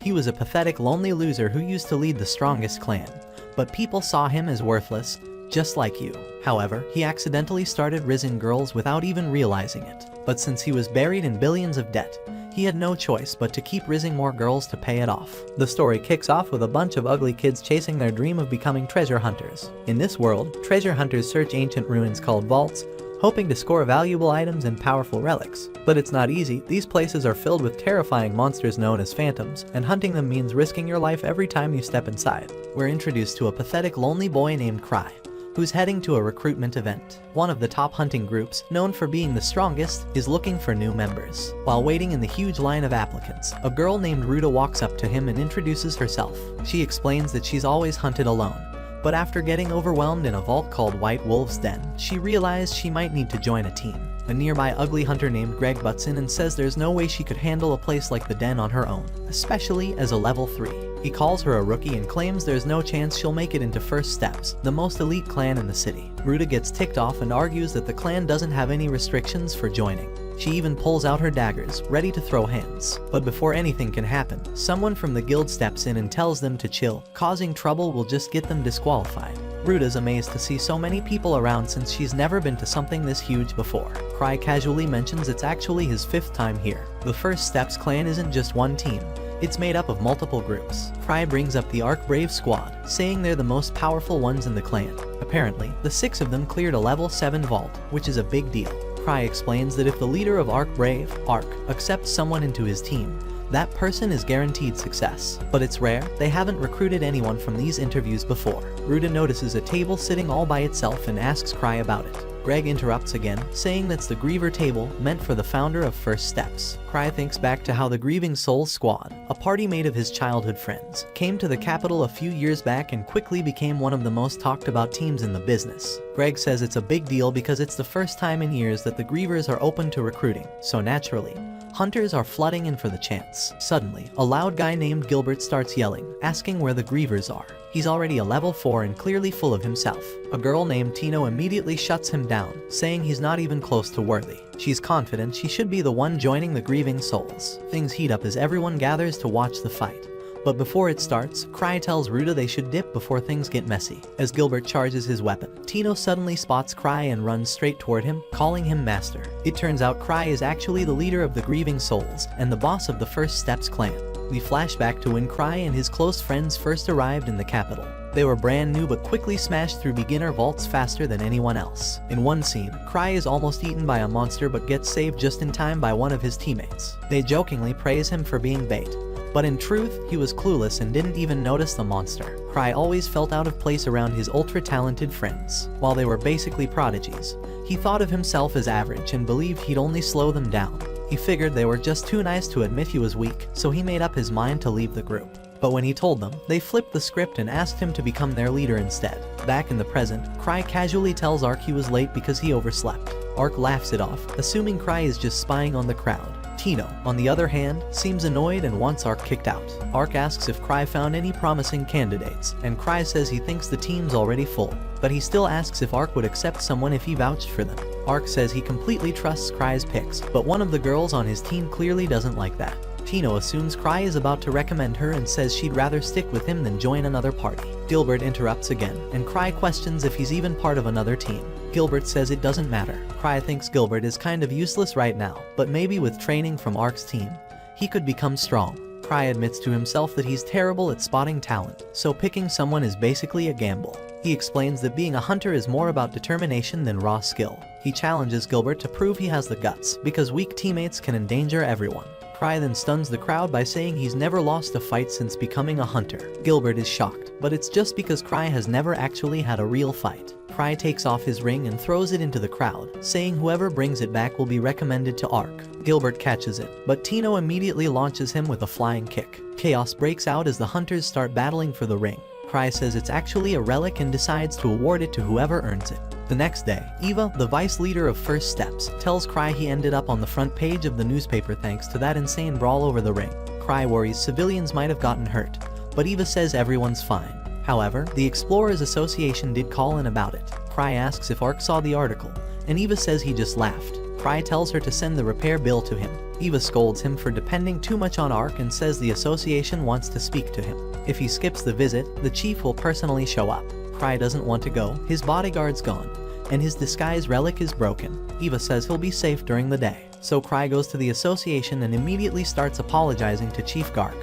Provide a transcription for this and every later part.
He was a pathetic, lonely loser who used to lead the strongest clan, but people saw him as worthless, just like you. However, he accidentally started rizzing girls without even realizing it. But since he was buried in billions of debt, he had no choice but to keep rizzing more girls to pay it off. The story kicks off with a bunch of ugly kids chasing their dream of becoming treasure hunters. In this world, treasure hunters search ancient ruins called vaults, hoping to score valuable items and powerful relics. But it's not easy. These places are filled with terrifying monsters known as phantoms, and hunting them means risking your life every time you step inside. We're introduced to a pathetic, lonely boy named Cry, who's heading to a recruitment event. One of the top hunting groups, known for being the strongest, is looking for new members. While waiting in the huge line of applicants, a girl named Ruta walks up to him and introduces herself. She explains that she's always hunted alone, but after getting overwhelmed in a vault called White Wolf's Den, she realized she might need to join a team. A nearby ugly hunter named Greg butts in and says there's no way she could handle a place like the den on her own, especially as a level 3. He calls her a rookie and claims there's no chance she'll make it into First Steps, the most elite clan in the city. Ruta gets ticked off and argues that the clan doesn't have any restrictions for joining. She even pulls out her daggers, ready to throw hands. But before anything can happen, someone from the guild steps in and tells them to chill. Causing trouble will just get them disqualified. Ruta's amazed to see so many people around since she's never been to something this huge before. Cry casually mentions it's actually his 5th time here. The First Steps clan isn't just one team. It's made up of multiple groups. Cry brings up the Arc Brave squad, saying they're the most powerful ones in the clan. Apparently, the 6 of them cleared a level 7 vault, which is a big deal. Cry explains that if the leader of Arc Brave, Arc, accepts someone into his team, that person is guaranteed success. But it's rare, they haven't recruited anyone from these interviews before. Ruta notices a table sitting all by itself and asks Cry about it. Greg interrupts again, saying that's the Griever table meant for the founder of First Steps. Cry thinks back to how the Grieving Souls Squad, a party made of his childhood friends, came to the capital a few years back and quickly became one of the most talked about teams in the business. Greg says it's a big deal because it's the first time in years that the Grievers are open to recruiting, so naturally, hunters are flooding in for the chance. Suddenly, a loud guy named Gilbert starts yelling, asking where the Grievers are. He's already a level 4 and clearly full of himself. A girl named Tino immediately shuts him down, saying he's not even close to worthy. She's confident she should be the one joining the Grieving Souls. Things heat up as everyone gathers to watch the fight. But before it starts, Cry tells Ruta they should dip before things get messy. As Gilbert charges his weapon, Tino suddenly spots Cry and runs straight toward him, calling him master. It turns out Cry is actually the leader of the Grieving Souls and the boss of the First Steps clan. We flash back to when Cry and his close friends first arrived in the capital. They were brand new but quickly smashed through beginner vaults faster than anyone else. In one scene, Cry is almost eaten by a monster but gets saved just in time by one of his teammates. They jokingly praise him for being bait, but in truth, he was clueless and didn't even notice the monster. Cry always felt out of place around his ultra-talented friends. While they were basically prodigies, he thought of himself as average and believed he'd only slow them down. He figured they were just too nice to admit he was weak, so he made up his mind to leave the group. But when he told them, they flipped the script and asked him to become their leader instead. Back in the present, Cry casually tells Arc he was late because he overslept. Arc laughs it off, assuming Cry is just spying on the crowd. Tino, on the other hand, seems annoyed and wants Arc kicked out. Arc asks if Cry found any promising candidates, and Cry says he thinks the team's already full. But he still asks if Arc would accept someone if he vouched for them. Arc says he completely trusts Cry's picks, but one of the girls on his team clearly doesn't like that. Tino assumes Cry is about to recommend her and says she'd rather stick with him than join another party. Gilbert interrupts again, and Cry questions if he's even part of another team. Gilbert says it doesn't matter. Cry thinks Gilbert is kind of useless right now, but maybe with training from Arc's team, he could become strong. Cry admits to himself that he's terrible at spotting talent, so picking someone is basically a gamble. He explains that being a hunter is more about determination than raw skill. He challenges Gilbert to prove he has the guts, because weak teammates can endanger everyone. Cry then stuns the crowd by saying he's never lost a fight since becoming a hunter. Gilbert is shocked, but it's just because Cry has never actually had a real fight. Cry takes off his ring and throws it into the crowd, saying whoever brings it back will be recommended to Arc. Gilbert catches it, but Tino immediately launches him with a flying kick. Chaos breaks out as the hunters start battling for the ring. Cry says it's actually a relic and decides to award it to whoever earns it. The next day, Eva, the vice leader of First Steps, tells Cry he ended up on the front page of the newspaper thanks to that insane brawl over the ring. Cry worries civilians might have gotten hurt, but Eva says everyone's fine. However, the Explorers Association did call in about it. Cry asks if Arc saw the article, and Eva says he just laughed. Cry tells her to send the repair bill to him. Eva scolds him for depending too much on Ark and says the association wants to speak to him. If he skips the visit, the chief will personally show up. Cry doesn't want to go, his bodyguard's gone, and his disguise relic is broken. Eva says he'll be safe during the day. So Cry goes to the association and immediately starts apologizing to Chief Gark,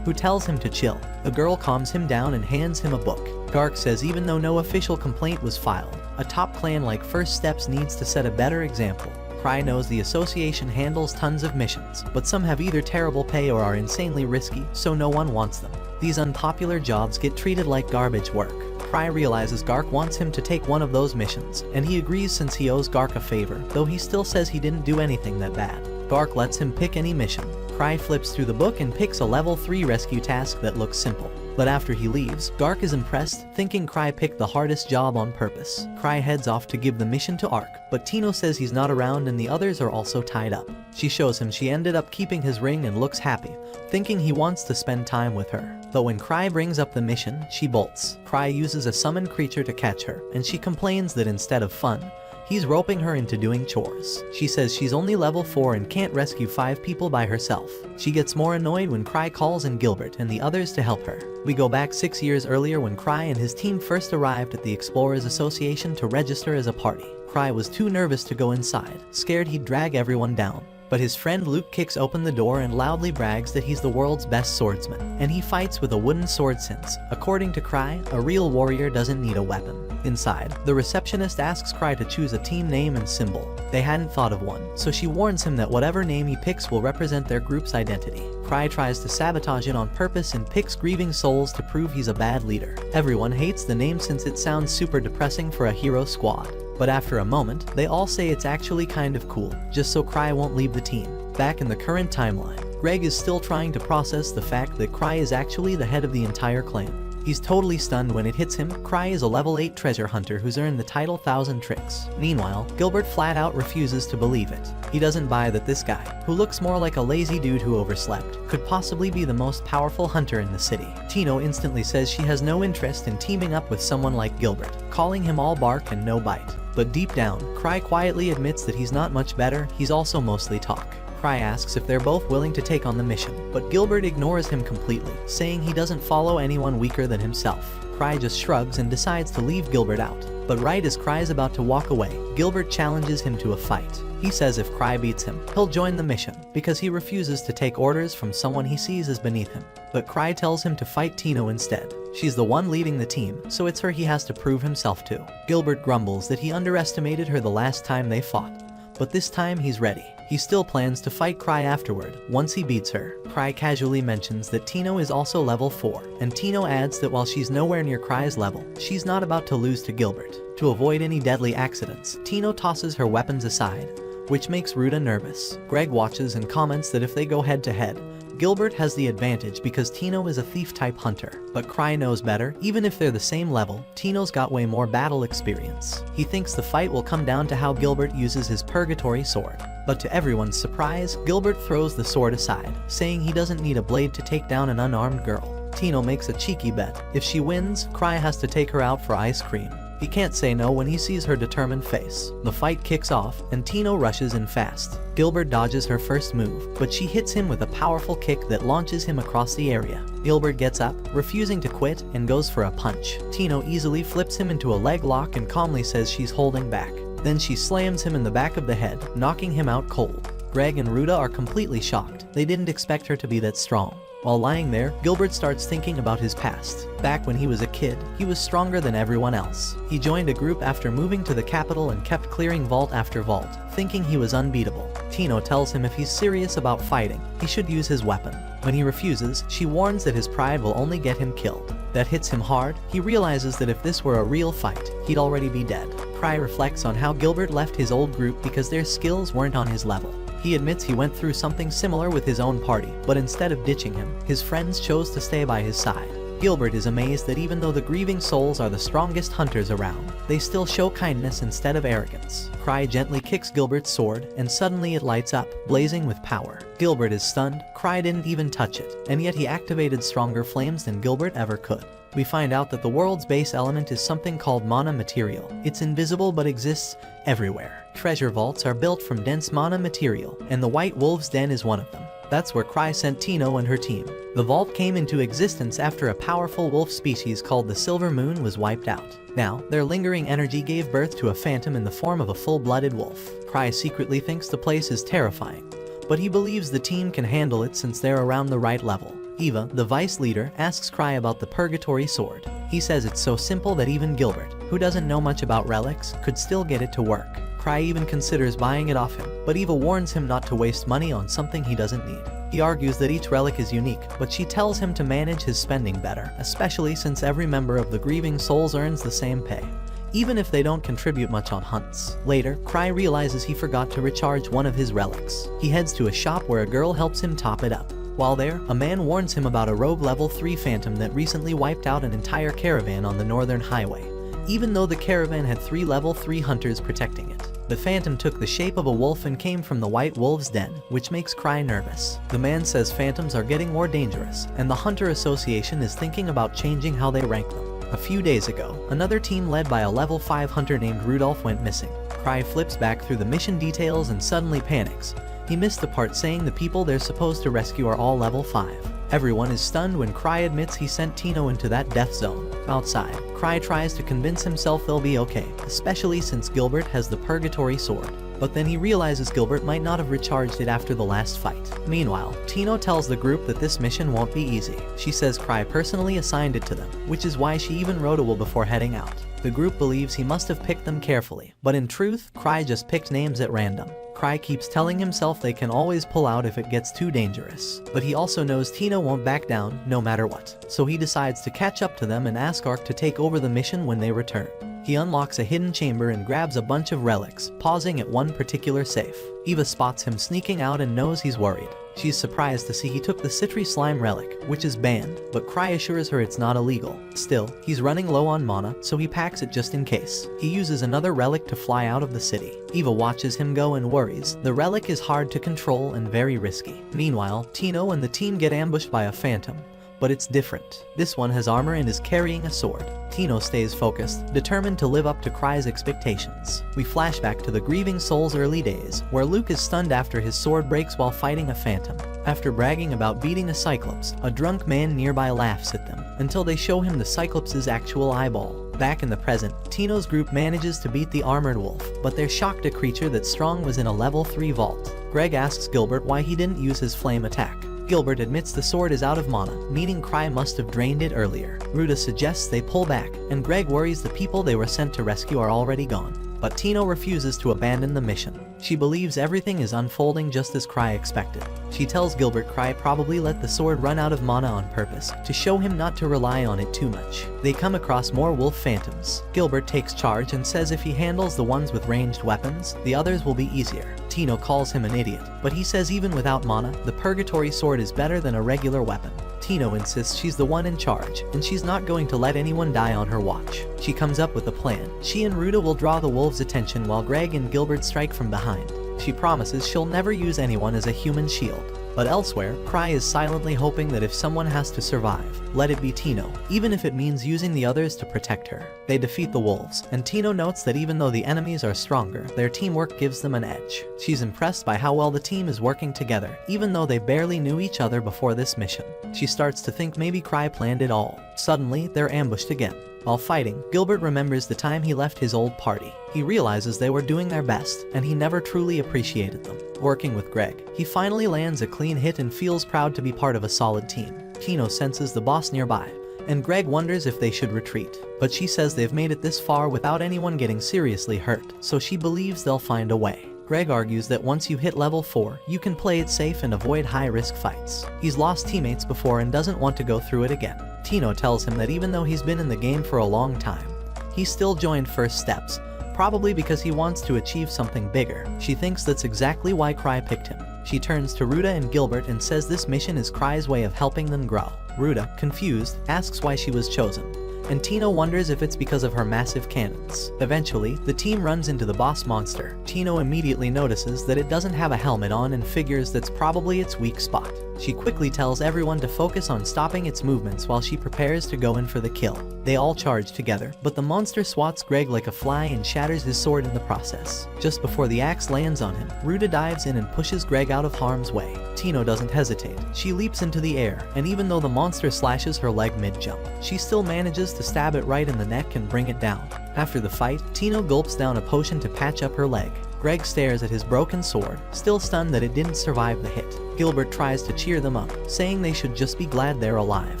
who tells him to chill. The girl calms him down and hands him a book. Gark says even though no official complaint was filed, a top clan like First Steps needs to set a better example. Cry knows the association handles tons of missions, but some have either terrible pay or are insanely risky, so no one wants them. These unpopular jobs get treated like garbage work. Cry realizes Gark wants him to take one of those missions, and he agrees since he owes Gark a favor, though he still says he didn't do anything that bad. Gark lets him pick any mission. Cry flips through the book and picks a level 3 rescue task that looks simple. But after he leaves, Gark is impressed, thinking Cry picked the hardest job on purpose. Cry heads off to give the mission to Ark, but Tino says he's not around and the others are also tied up. She shows him she ended up keeping his ring and looks happy, thinking he wants to spend time with her. But when Cry brings up the mission, she bolts. Cry uses a summoned creature to catch her, and she complains that instead of fun, he's roping her into doing chores. She says she's only level 4 and can't rescue 5 people by herself. She gets more annoyed when Cry calls in Gilbert and the others to help her. We go back 6 years earlier when Cry and his team first arrived at the Explorers Association to register as a party. Cry was too nervous to go inside, scared he'd drag everyone down. But his friend Luke kicks open the door and loudly brags that he's the world's best swordsman, and he fights with a wooden sword since, according to Cry, a real warrior doesn't need a weapon. Inside, the receptionist asks Cry to choose a team name and symbol. They hadn't thought of one, so she warns him that whatever name he picks will represent their group's identity. Cry tries to sabotage it on purpose and picks Grieving Souls to prove he's a bad leader. Everyone hates the name since it sounds super depressing for a hero squad. But after a moment, they all say it's actually kind of cool, just so Cry won't leave the team. Back in the current timeline, Greg is still trying to process the fact that Cry is actually the head of the entire clan. He's totally stunned when it hits him. Cry is a level 8 treasure hunter who's earned the title 1000 Tricks. Meanwhile, Gilbert flat out refuses to believe it. He doesn't buy that this guy, who looks more like a lazy dude who overslept, could possibly be the most powerful hunter in the city. Tino instantly says she has no interest in teaming up with someone like Gilbert, calling him all bark and no bite. But deep down, Cry quietly admits that he's not much better, he's also mostly talk. Cry asks if they're both willing to take on the mission, but Gilbert ignores him completely, saying he doesn't follow anyone weaker than himself. Cry just shrugs and decides to leave Gilbert out. But right as Cry is about to walk away, Gilbert challenges him to a fight. He says if Cry beats him, he'll join the mission, because he refuses to take orders from someone he sees as beneath him. But Cry tells him to fight Tino instead. She's the one leading the team, so it's her he has to prove himself to. Gilbert grumbles that he underestimated her the last time they fought, but this time he's ready. He still plans to fight Cry afterward, once he beats her. Cry casually mentions that Tino is also level 4, and Tino adds that while she's nowhere near Cry's level, she's not about to lose to Gilbert. To avoid any deadly accidents, Tino tosses her weapons aside, which makes Ruta nervous. Greg watches and comments that if they go head to head, Gilbert has the advantage because Tino is a thief-type hunter, but Cry knows better. Even if they're the same level, Tino's got way more battle experience. He thinks the fight will come down to how Gilbert uses his purgatory sword. But to everyone's surprise, Gilbert throws the sword aside, saying he doesn't need a blade to take down an unarmed girl. Tino makes a cheeky bet. If she wins, Cry has to take her out for ice cream. He can't say no when he sees her determined face. The fight kicks off, and Tino rushes in fast. Gilbert dodges her first move, but she hits him with a powerful kick that launches him across the area. Gilbert gets up, refusing to quit, and goes for a punch. Tino easily flips him into a leg lock and calmly says she's holding back. Then she slams him in the back of the head, knocking him out cold. Greg and Ruta are completely shocked. They didn't expect her to be that strong. While lying there, Gilbert starts thinking about his past. Back when he was a kid, he was stronger than everyone else. He joined a group after moving to the capital and kept clearing vault after vault, thinking he was unbeatable. Tino tells him if he's serious about fighting, he should use his weapon. When he refuses, she warns that his pride will only get him killed. That hits him hard. He realizes that if this were a real fight, he'd already be dead. Cry reflects on how Gilbert left his old group because their skills weren't on his level. He admits he went through something similar with his own party, but instead of ditching him, his friends chose to stay by his side. Gilbert is amazed that even though the Grieving Souls are the strongest hunters around, they still show kindness instead of arrogance. Cry gently kicks Gilbert's sword, and suddenly it lights up, blazing with power. Gilbert is stunned. Cry didn't even touch it, and yet he activated stronger flames than Gilbert ever could. we find out that the world's base element is something called mana material. It's invisible but exists everywhere. Treasure vaults are built from dense mana material, and the White Wolf's Den is one of them. That's where Cry sent Tino and her team. The vault came into existence after a powerful wolf species called the Silver Moon was wiped out. Now, their lingering energy gave birth to a phantom in the form of a full-blooded wolf. Cry secretly thinks the place is terrifying, but he believes the team can handle it since they're around the right level. Eva, the vice leader, asks Cry about the Purgatory Sword. He says it's so simple that even Gilbert, who doesn't know much about relics, could still get it to work. Cry even considers buying it off him, but Eva warns him not to waste money on something he doesn't need. He argues that each relic is unique, but she tells him to manage his spending better, especially since every member of the Grieving Souls earns the same pay, even if they don't contribute much on hunts. Later, Cry realizes he forgot to recharge one of his relics. He heads to a shop where a girl helps him top it up. While there, a man warns him about a rogue level 3 phantom that recently wiped out an entire caravan on the northern highway, even though the caravan had 3 level 3 hunters protecting it. The phantom took the shape of a wolf and came from the White Wolf's Den, which makes Cry nervous. The man says phantoms are getting more dangerous, and the Hunter Association is thinking about changing how they rank them. A few days ago, another team led by a level 5 hunter named Rudolph went missing. Cry flips back through the mission details and suddenly panics. He missed the part saying the people they're supposed to rescue are all level 5. Everyone is stunned when Cry admits he sent Tino into that death zone. Outside, Cry tries to convince himself they'll be okay, especially since Gilbert has the Purgatory Sword. But then he realizes Gilbert might not have recharged it after the last fight. Meanwhile, Tino tells the group that this mission won't be easy. She says Cry personally assigned it to them, which is why she even wrote a will before heading out. The group believes he must have picked them carefully, but in truth, Cry just picked names at random. Cry keeps telling himself they can always pull out if it gets too dangerous, but he also knows Tino won't back down no matter what, so he decides to catch up to them and ask Ark to take over the mission when they return. He unlocks a hidden chamber and grabs a bunch of relics, pausing at one particular safe. Eva spots him sneaking out and knows he's worried. She's surprised to see he took the Citry Slime relic, which is banned, but Cry assures her it's not illegal. Still, he's running low on mana, so he packs it just in case. He uses another relic to fly out of the city. Eva watches him go and worries. The relic is hard to control and very risky. Meanwhile, Tino and the team get ambushed by a phantom, but it's different. This one has armor and is carrying a sword. Tino stays focused, determined to live up to Cry's expectations. We flash back to the Grieving Souls' early days, where Luke is stunned after his sword breaks while fighting a phantom. After bragging about beating a Cyclops, a drunk man nearby laughs at them, until they show him the Cyclops' actual eyeball. Back in the present, Tino's group manages to beat the armored wolf, but they're shocked a creature that strong was in a level 3 vault. Greg asks Gilbert why he didn't use his flame attack. Gilbert admits the sword is out of mana, meaning Cry must have drained it earlier. Ruta suggests they pull back, and Greg worries the people they were sent to rescue are already gone. But Tino refuses to abandon the mission. She believes everything is unfolding just as Cry expected. She tells Gilbert Cry probably let the sword run out of mana on purpose, to show him not to rely on it too much. They come across more wolf phantoms. Gilbert takes charge and says if he handles the ones with ranged weapons, the others will be easier. Tino calls him an idiot, but he says even without mana, the Purgatory Sword is better than a regular weapon. Tino insists she's the one in charge, and she's not going to let anyone die on her watch. She comes up with a plan. She and Ruta will draw the wolves' attention while Greg and Gilbert strike from behind. She promises she'll never use anyone as a human shield. But elsewhere, Cry is silently hoping that if someone has to survive, let it be Tino, even if it means using the others to protect her. They defeat the wolves, and Tino notes that even though the enemies are stronger, their teamwork gives them an edge. She's impressed by how well the team is working together, even though they barely knew each other before this mission. She starts to think maybe Cry planned it all. Suddenly, they're ambushed again. While fighting, Gilbert remembers the time he left his old party. He realizes they were doing their best, and he never truly appreciated them. Working with Greg, he finally lands a clean hit and feels proud to be part of a solid team. Tino senses the boss nearby, and Greg wonders if they should retreat. But she says they've made it this far without anyone getting seriously hurt, so she believes they'll find a way. Greg argues that once you hit level 4, you can play it safe and avoid high-risk fights. He's lost teammates before and doesn't want to go through it again. Tino tells him that even though he's been in the game for a long time, he still joined First Steps, probably because he wants to achieve something bigger. She thinks that's exactly why Cry picked him. She turns to Ruta and Gilbert and says this mission is Cry's way of helping them grow. Ruta, confused, asks why she was chosen, and Tino wonders if it's because of her massive cannons. Eventually, the team runs into the boss monster. Tino immediately notices that it doesn't have a helmet on and figures that's probably its weak spot. She quickly tells everyone to focus on stopping its movements while she prepares to go in for the kill. They all charge together, but the monster swats Greg like a fly and shatters his sword in the process. Just before the axe lands on him, Ruta dives in and pushes Greg out of harm's way. Tino doesn't hesitate. She leaps into the air, and even though the monster slashes her leg mid-jump, she still manages to stab it right in the neck and bring it down. After the fight, Tino gulps down a potion to patch up her leg. Greg stares at his broken sword, still stunned that it didn't survive the hit. Gilbert tries to cheer them up, saying they should just be glad they're alive.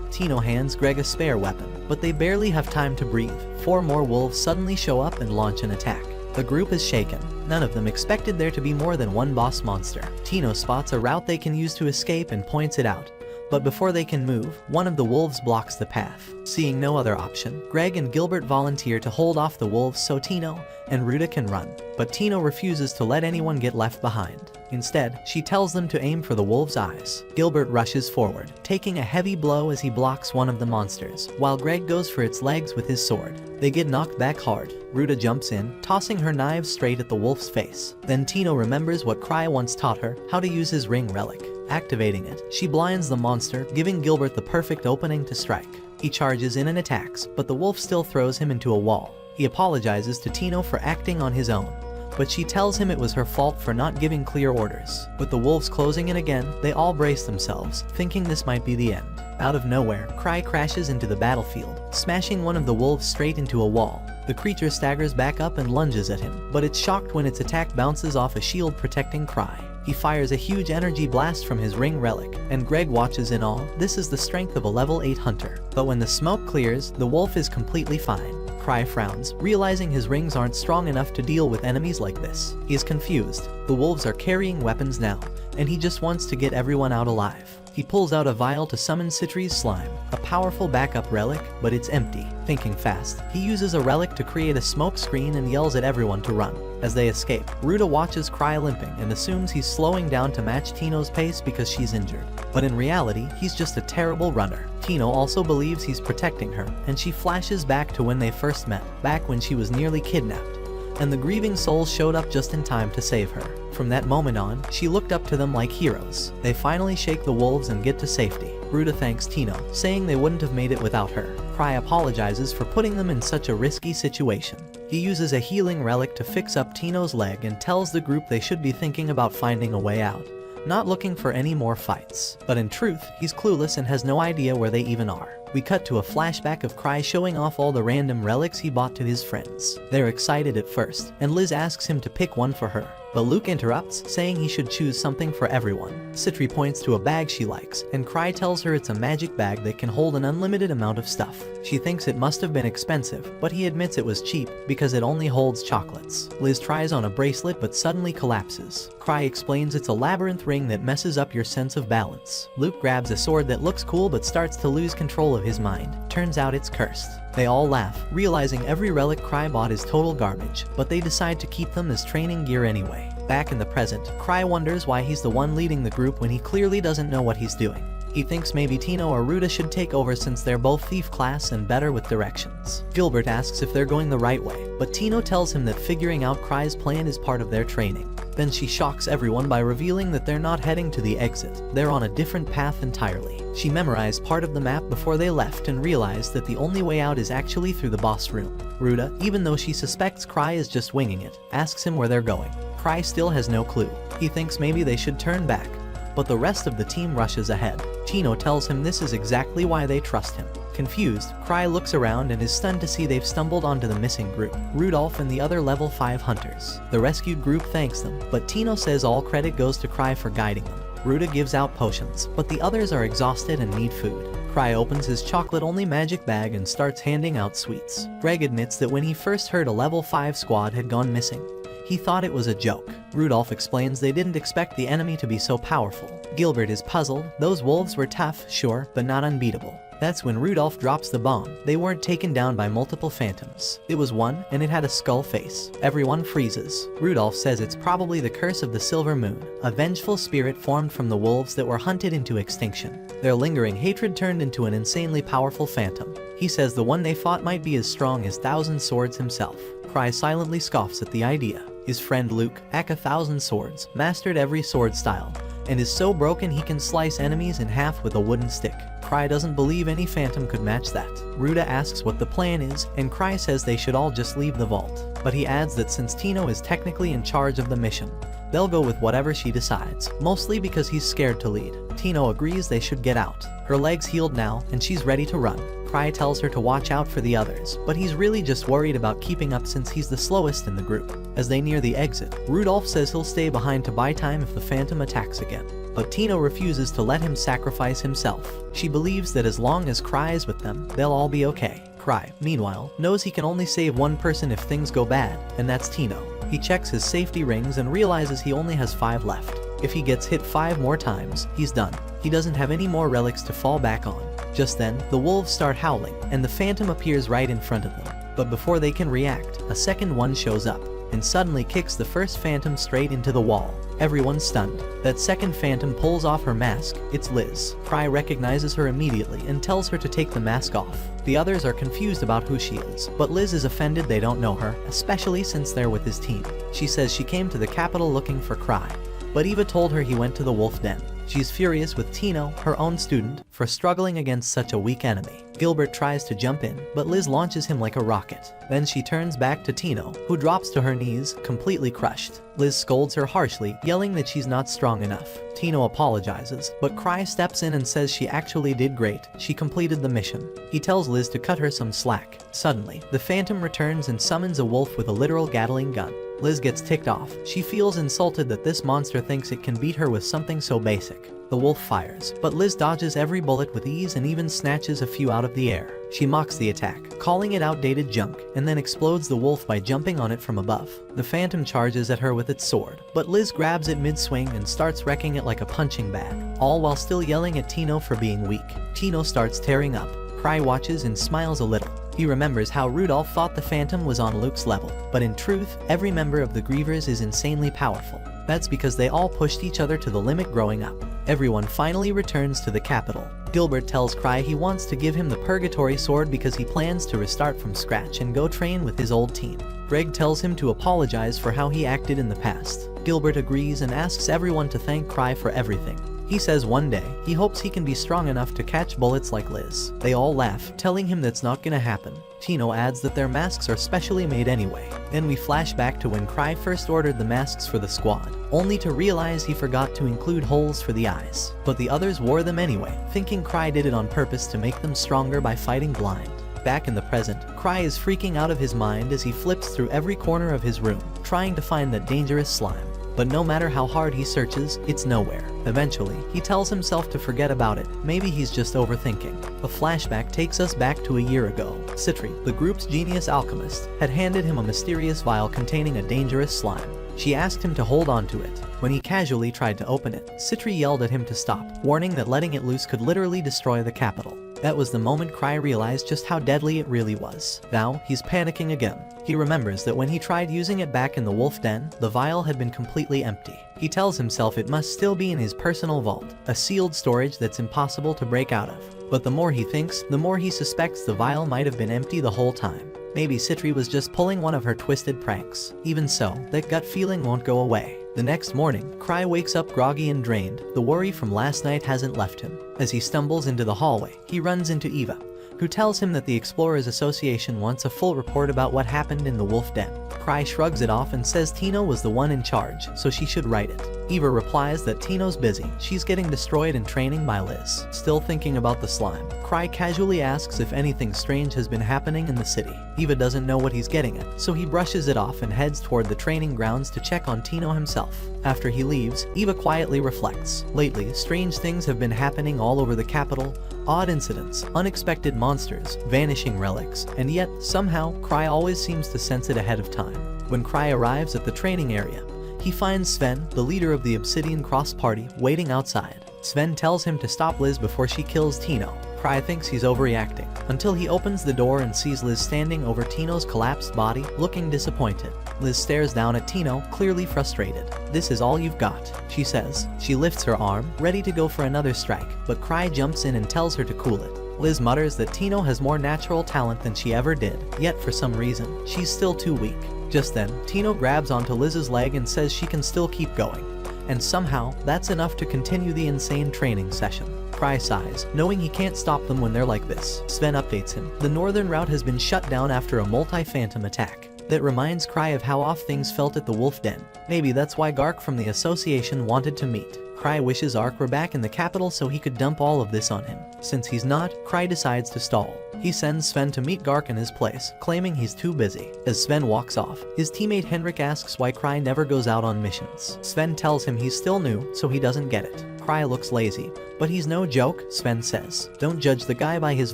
Tino hands Greg a spare weapon, but they barely have time to breathe. 4 more wolves suddenly show up and launch an attack. The group is shaken. None of them expected there to be more than one boss monster. Tino spots a route they can use to escape and points it out. But before they can move, one of the wolves blocks the path. Seeing no other option, Greg and Gilbert volunteer to hold off the wolves so Tino and Ruta can run. But Tino refuses to let anyone get left behind. Instead, she tells them to aim for the wolves' eyes. Gilbert rushes forward, taking a heavy blow as he blocks one of the monsters, while Greg goes for its legs with his sword. They get knocked back hard. Ruta jumps in, tossing her knives straight at the wolf's face. Then Tino remembers what Cry once taught her, how to use his ring relic. Activating it, she blinds the monster, giving Gilbert the perfect opening to strike. He charges in and attacks, but the wolf still throws him into a wall. He apologizes to Tino for acting on his own, but she tells him it was her fault for not giving clear orders. With the wolves closing in again, they all brace themselves, thinking this might be the end. Out of nowhere, Cry crashes into the battlefield, smashing one of the wolves straight into a wall. The creature staggers back up and lunges at him, but it's shocked when its attack bounces off a shield protecting Cry. He fires a huge energy blast from his ring relic, and Greg watches in awe. This is the strength of a level 8 hunter. But when the smoke clears, the wolf is completely fine. Cry frowns, realizing his rings aren't strong enough to deal with enemies like this. He is confused. The wolves are carrying weapons now, and he just wants to get everyone out alive. He pulls out a vial to summon Citri's slime, a powerful backup relic, but it's empty. Thinking fast, he uses a relic to create a smoke screen and yells at everyone to run. As they escape, Ruta watches Cry limping and assumes he's slowing down to match Tino's pace because she's injured. But in reality, he's just a terrible runner. Tino also believes he's protecting her, and she flashes back to when they first met, back when she was nearly kidnapped, and the grieving souls showed up just in time to save her. From that moment on, she looked up to them like heroes. They finally shake the wolves and get to safety. Ruta thanks Tino, saying they wouldn't have made it without her. Cry apologizes for putting them in such a risky situation. He uses a healing relic to fix up Tino's leg and tells the group they should be thinking about finding a way out, not looking for any more fights. But in truth, he's clueless and has no idea where they even are. We cut to a flashback of Cry showing off all the random relics he bought to his friends. They're excited at first, and Liz asks him to pick one for her. But Luke interrupts, saying he should choose something for everyone. Citri points to a bag she likes, and Cry tells her it's a magic bag that can hold an unlimited amount of stuff. She thinks it must have been expensive, but he admits it was cheap because it only holds chocolates. Liz tries on a bracelet but suddenly collapses. Cry explains it's a labyrinth ring that messes up your sense of balance. Luke grabs a sword that looks cool but starts to lose control of his mind. Turns out it's cursed. They all laugh, realizing every relic Cry bought is total garbage, but they decide to keep them as training gear anyway. Back in the present, Cry wonders why he's the one leading the group when he clearly doesn't know what he's doing. He thinks maybe Tino or Ruta should take over since they're both thief class and better with directions. Gilbert asks if they're going the right way, but Tino tells him that figuring out Cry's plan is part of their training. Then she shocks everyone by revealing that they're not heading to the exit, they're on a different path entirely. She memorized part of the map before they left and realized that the only way out is actually through the boss room. Ruta, even though she suspects Cry is just winging it, asks him where they're going. Cry still has no clue. He thinks maybe they should turn back, but the rest of the team rushes ahead. Tino tells him this is exactly why they trust him. Confused, Cry looks around and is stunned to see they've stumbled onto the missing group, Rudolph and the other level 5 hunters. The rescued group thanks them, but Tino says all credit goes to Cry for guiding them. Ruta gives out potions, but the others are exhausted and need food. Cry opens his chocolate-only magic bag and starts handing out sweets. Greg admits that when he first heard a level 5 squad had gone missing, he thought it was a joke. Rudolph explains they didn't expect the enemy to be so powerful. Gilbert is puzzled. Those wolves were tough, sure, but not unbeatable. That's when Rudolph drops the bomb. They weren't taken down by multiple phantoms. It was one, and it had a skull face. Everyone freezes. Rudolph says it's probably the curse of the Silver Moon, a vengeful spirit formed from the wolves that were hunted into extinction. Their lingering hatred turned into an insanely powerful phantom. He says the one they fought might be as strong as Thousand Swords himself. Cry silently scoffs at the idea. His friend Luke, Aka Thousand Swords, mastered every sword style, and is so broken he can slice enemies in half with a wooden stick. Cry doesn't believe any phantom could match that. Ruta asks what the plan is, and Cry says they should all just leave the vault. But he adds that since Tino is technically in charge of the mission, they'll go with whatever she decides, mostly because he's scared to lead. Tino agrees they should get out. Her leg's healed now, and she's ready to run. Cry tells her to watch out for the others, but he's really just worried about keeping up since he's the slowest in the group. As they near the exit, Rudolph says he'll stay behind to buy time if the phantom attacks again. But Tino refuses to let him sacrifice himself. She believes that as long as Cry is with them, they'll all be okay. Cry, meanwhile, knows he can only save one person if things go bad, and that's Tino. He checks his safety rings and realizes he only has 5 left. If he gets hit 5 more times, he's done. He doesn't have any more relics to fall back on. Just then, the wolves start howling, and the phantom appears right in front of them. But before they can react, a second one shows up, and suddenly kicks the first phantom straight into the wall. Everyone's stunned. That second phantom pulls off her mask. It's Liz. Cry recognizes her immediately and tells her to take the mask off. The others are confused about who she is, but Liz is offended they don't know her, especially since they're with his team. She says she came to the capital looking for Cry, but Eva told her he went to the wolf den. She's furious with Tino, her own student, for struggling against such a weak enemy. Gilbert tries to jump in, but Liz launches him like a rocket. Then she turns back to Tino, who drops to her knees, completely crushed. Liz scolds her harshly, yelling that she's not strong enough. Tino apologizes, but Cry steps in and says she actually did great. She completed the mission. He tells Liz to cut her some slack. Suddenly, the phantom returns and summons a wolf with a literal Gatling gun. Liz gets ticked off. She feels insulted that this monster thinks it can beat her with something so basic. The wolf fires, but Liz dodges every bullet with ease and even snatches a few out of the air. She mocks the attack, calling it outdated junk, and then explodes the wolf by jumping on it from above. The phantom charges at her with its sword, but Liz grabs it mid-swing and starts wrecking it like a punching bag, all while still yelling at Tino for being weak. Tino starts tearing up. Cry watches and smiles a little. He remembers how Rudolph thought the Phantom was on Luke's level, but in truth, every member of the Grievers is insanely powerful. That's because they all pushed each other to the limit growing up. Everyone finally returns to the capital. Gilbert tells Cry he wants to give him the Purgatory Sword because he plans to restart from scratch and go train with his old team. Greg tells him to apologize for how he acted in the past. Gilbert agrees and asks everyone to thank Cry for everything. He says one day, he hopes he can be strong enough to catch bullets like Liz. They all laugh, telling him that's not gonna happen. Tino adds that their masks are specially made anyway. Then we flash back to when Cry first ordered the masks for the squad, only to realize he forgot to include holes for the eyes. But the others wore them anyway, thinking Cry did it on purpose to make them stronger by fighting blind. Back in the present, Cry is freaking out of his mind as he flips through every corner of his room, trying to find that dangerous slime. But no matter how hard he searches, it's nowhere. Eventually, he tells himself to forget about it. Maybe he's just overthinking. A flashback takes us back to a year ago. Citri, the group's genius alchemist, had handed him a mysterious vial containing a dangerous slime. She asked him to hold on to it. When he casually tried to open it, Citri yelled at him to stop, warning that letting it loose could literally destroy the capital. That was the moment Cry realized just how deadly it really was. Now, he's panicking again. He remembers that when he tried using it back in the wolf den, the vial had been completely empty. He tells himself it must still be in his personal vault, a sealed storage that's impossible to break out of. But the more he thinks, the more he suspects the vial might have been empty the whole time. Maybe Citri was just pulling one of her twisted pranks. Even so, that gut feeling won't go away. The next morning, Cry wakes up groggy and drained. The worry from last night hasn't left him. As he stumbles into the hallway, he runs into Eva, who tells him that the Explorers Association wants a full report about what happened in the wolf den. Cry shrugs it off and says Tino was the one in charge, so she should write it. Eva replies that Tino's busy. She's getting destroyed in training by Liz. Still thinking about the slime, Cry casually asks if anything strange has been happening in the city. Eva doesn't know what he's getting at, so he brushes it off and heads toward the training grounds to check on Tino himself. After he leaves, Eva quietly reflects. Lately, strange things have been happening all over the capital. Odd incidents, unexpected monsters, vanishing relics, and yet, somehow, Cry always seems to sense it ahead of time. When Cry arrives at the training area, he finds Sven, the leader of the Obsidian Cross Party, waiting outside. Sven tells him to stop Liz before she kills Tino. Cry thinks he's overreacting, until he opens the door and sees Liz standing over Tino's collapsed body, looking disappointed. Liz stares down at Tino, clearly frustrated. "This is all you've got," she says. She lifts her arm, ready to go for another strike, but Cry jumps in and tells her to cool it. Liz mutters that Tino has more natural talent than she ever did, yet for some reason, she's still too weak. Just then, Tino grabs onto Liz's leg and says she can still keep going. and somehow, that's enough to continue the insane training session. Cry sighs, knowing he can't stop them when they're like this. Sven updates him. The northern route has been shut down after a multi-phantom attack. That reminds Cry of how off things felt at the Wolf Den. Maybe that's why Gark from the association wanted to meet. Cry wishes Ark were back in the capital so he could dump all of this on him. Since he's not, Cry decides to stall. He sends Sven to meet Gark in his place, claiming he's too busy. As Sven walks off, his teammate Henrik asks why Cry never goes out on missions. Sven tells him he's still new, so he doesn't get it. Cry looks lazy, but he's no joke, Sven says. Don't judge the guy by his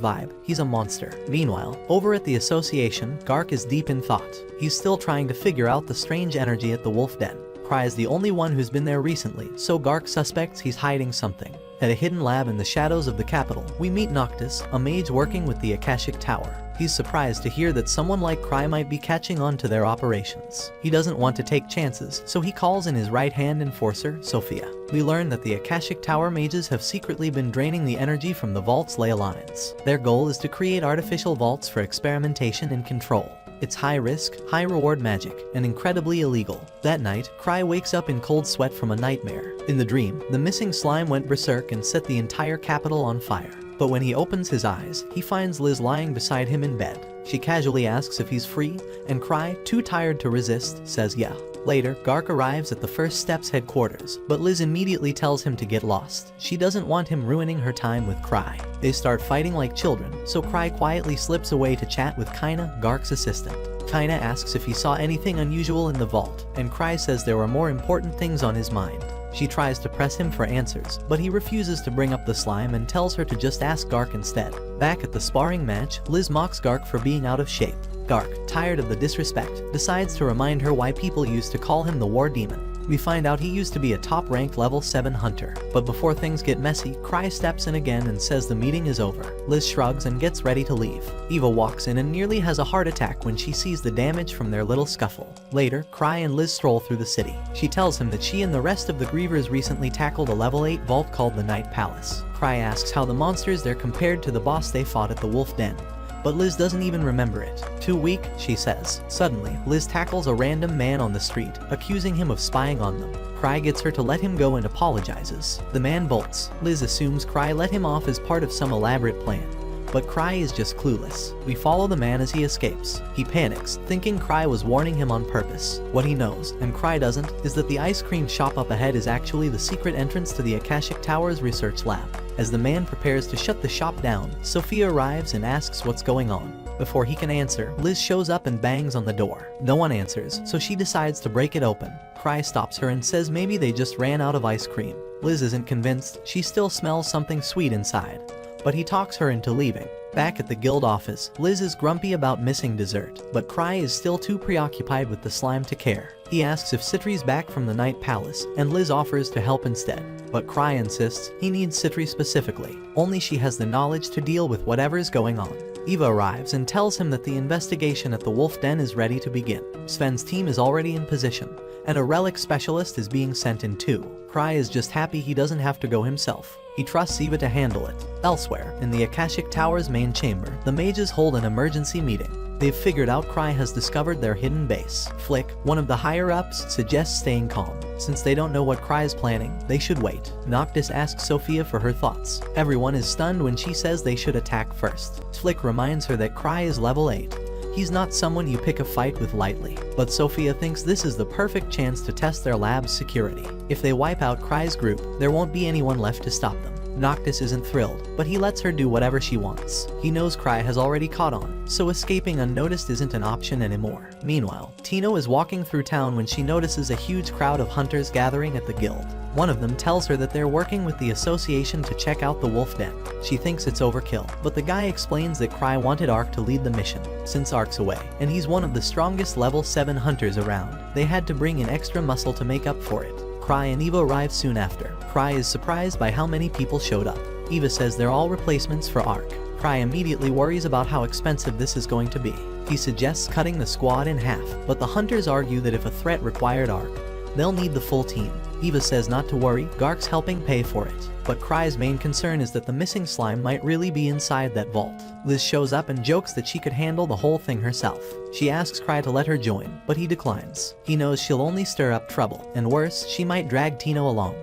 vibe, he's a monster. Meanwhile, over at the association, Gark is deep in thought. He's still trying to figure out the strange energy at the Wolf Den. Cry is the only one who's been there recently, so Gark suspects he's hiding something. At a hidden lab in the shadows of the capital, we meet Noctis, a mage working with the Akashic Tower. He's surprised to hear that someone like Cry might be catching on to their operations. He doesn't want to take chances, so he calls in his right-hand enforcer, Sophia. We learn that the Akashic Tower mages have secretly been draining the energy from the vault's ley lines. Their goal is to create artificial vaults for experimentation and control. It's high-risk, high-reward magic, and incredibly illegal. That night, Cry wakes up in cold sweat from a nightmare. In the dream, the missing slime went berserk and set the entire capital on fire. But when he opens his eyes, he finds Liz lying beside him in bed. She casually asks if he's free, and Cry, too tired to resist, says yeah. Later, Gark arrives at the First Steps headquarters, but Liz immediately tells him to get lost. She doesn't want him ruining her time with Cry. They start fighting like children, so Cry quietly slips away to chat with Kaina, Gark's assistant. Kaina asks if he saw anything unusual in the vault, and Cry says there were more important things on his mind. She tries to press him for answers, but he refuses to bring up the slime and tells her to just ask Gark instead. Back at the sparring match, Liz mocks Gark for being out of shape. Gark, tired of the disrespect, decides to remind her why people used to call him the War Demon. We find out he used to be a top-ranked level 7 hunter. But before things get messy, Cry steps in again and says the meeting is over. Liz shrugs and gets ready to leave. Eva walks in and nearly has a heart attack when she sees the damage from their little scuffle. Later, Cry and Liz stroll through the city. She tells him that she and the rest of the Grievers recently tackled a level 8 vault called the Night Palace. Cry asks how the monsters there compared to the boss they fought at the Wolf Den. But Liz doesn't even remember it. Too weak, she says. Suddenly, Liz tackles a random man on the street, accusing him of spying on them. Cry gets her to let him go and apologizes. The man bolts. Liz assumes Cry let him off as part of some elaborate plan. But Cry is just clueless. We follow the man as he escapes. He panics, thinking Cry was warning him on purpose. What he knows, and Cry doesn't, is that the ice cream shop up ahead is actually the secret entrance to the Akashic Tower's research lab. As the man prepares to shut the shop down, Sophia arrives and asks what's going on. Before he can answer, Liz shows up and bangs on the door. No one answers, so she decides to break it open. Cry stops her and says maybe they just ran out of ice cream. Liz isn't convinced. She still smells something sweet inside. But he talks her into leaving. Back at the guild office, Liz is grumpy about missing dessert, but Cry is still too preoccupied with the slime to care. He asks if Citri's back from the Night Palace, and Liz offers to help instead. But Cry insists he needs Citri specifically. Only she has the knowledge to deal with whatever's going on. Eva arrives and tells him that the investigation at the Wolf Den is ready to begin. Sven's team is already in position, and a relic specialist is being sent in too. Cry is just happy he doesn't have to go himself. He trusts Eva to handle it. Elsewhere, in the Akashic Tower's main chamber, the mages hold an emergency meeting. They've figured out Cry has discovered their hidden base. Flick, one of the higher-ups, suggests staying calm. Since they don't know what Cry is planning, they should wait. Noctis asks Sophia for her thoughts. Everyone is stunned when she says they should attack first. Flick reminds her that Cry is level 8. He's not someone you pick a fight with lightly. But Sophia thinks this is the perfect chance to test their lab's security. If they wipe out Cry's group, there won't be anyone left to stop them. Noctis isn't thrilled, but he lets her do whatever she wants. He knows Cry has already caught on, so escaping unnoticed isn't an option anymore. Meanwhile, Tino is walking through town when she notices a huge crowd of hunters gathering at the guild. One of them tells her that they're working with the association to check out the Wolf Den. She thinks it's overkill, but the guy explains that Cry wanted Ark to lead the mission, since Ark's away, and he's one of the strongest level 7 hunters around. They had to bring in extra muscle to make up for it. Cry and Eva arrive soon after. Cry is surprised by how many people showed up. Eva says they're all replacements for Ark. Cry immediately worries about how expensive this is going to be. He suggests cutting the squad in half, but the hunters argue that if a threat required Ark, they'll need the full team. Eva says not to worry, Gark's helping pay for it. But Cry's main concern is that the missing slime might really be inside that vault. Liz shows up and jokes that she could handle the whole thing herself. She asks Cry to let her join, but he declines. He knows she'll only stir up trouble, and worse, she might drag Tino along,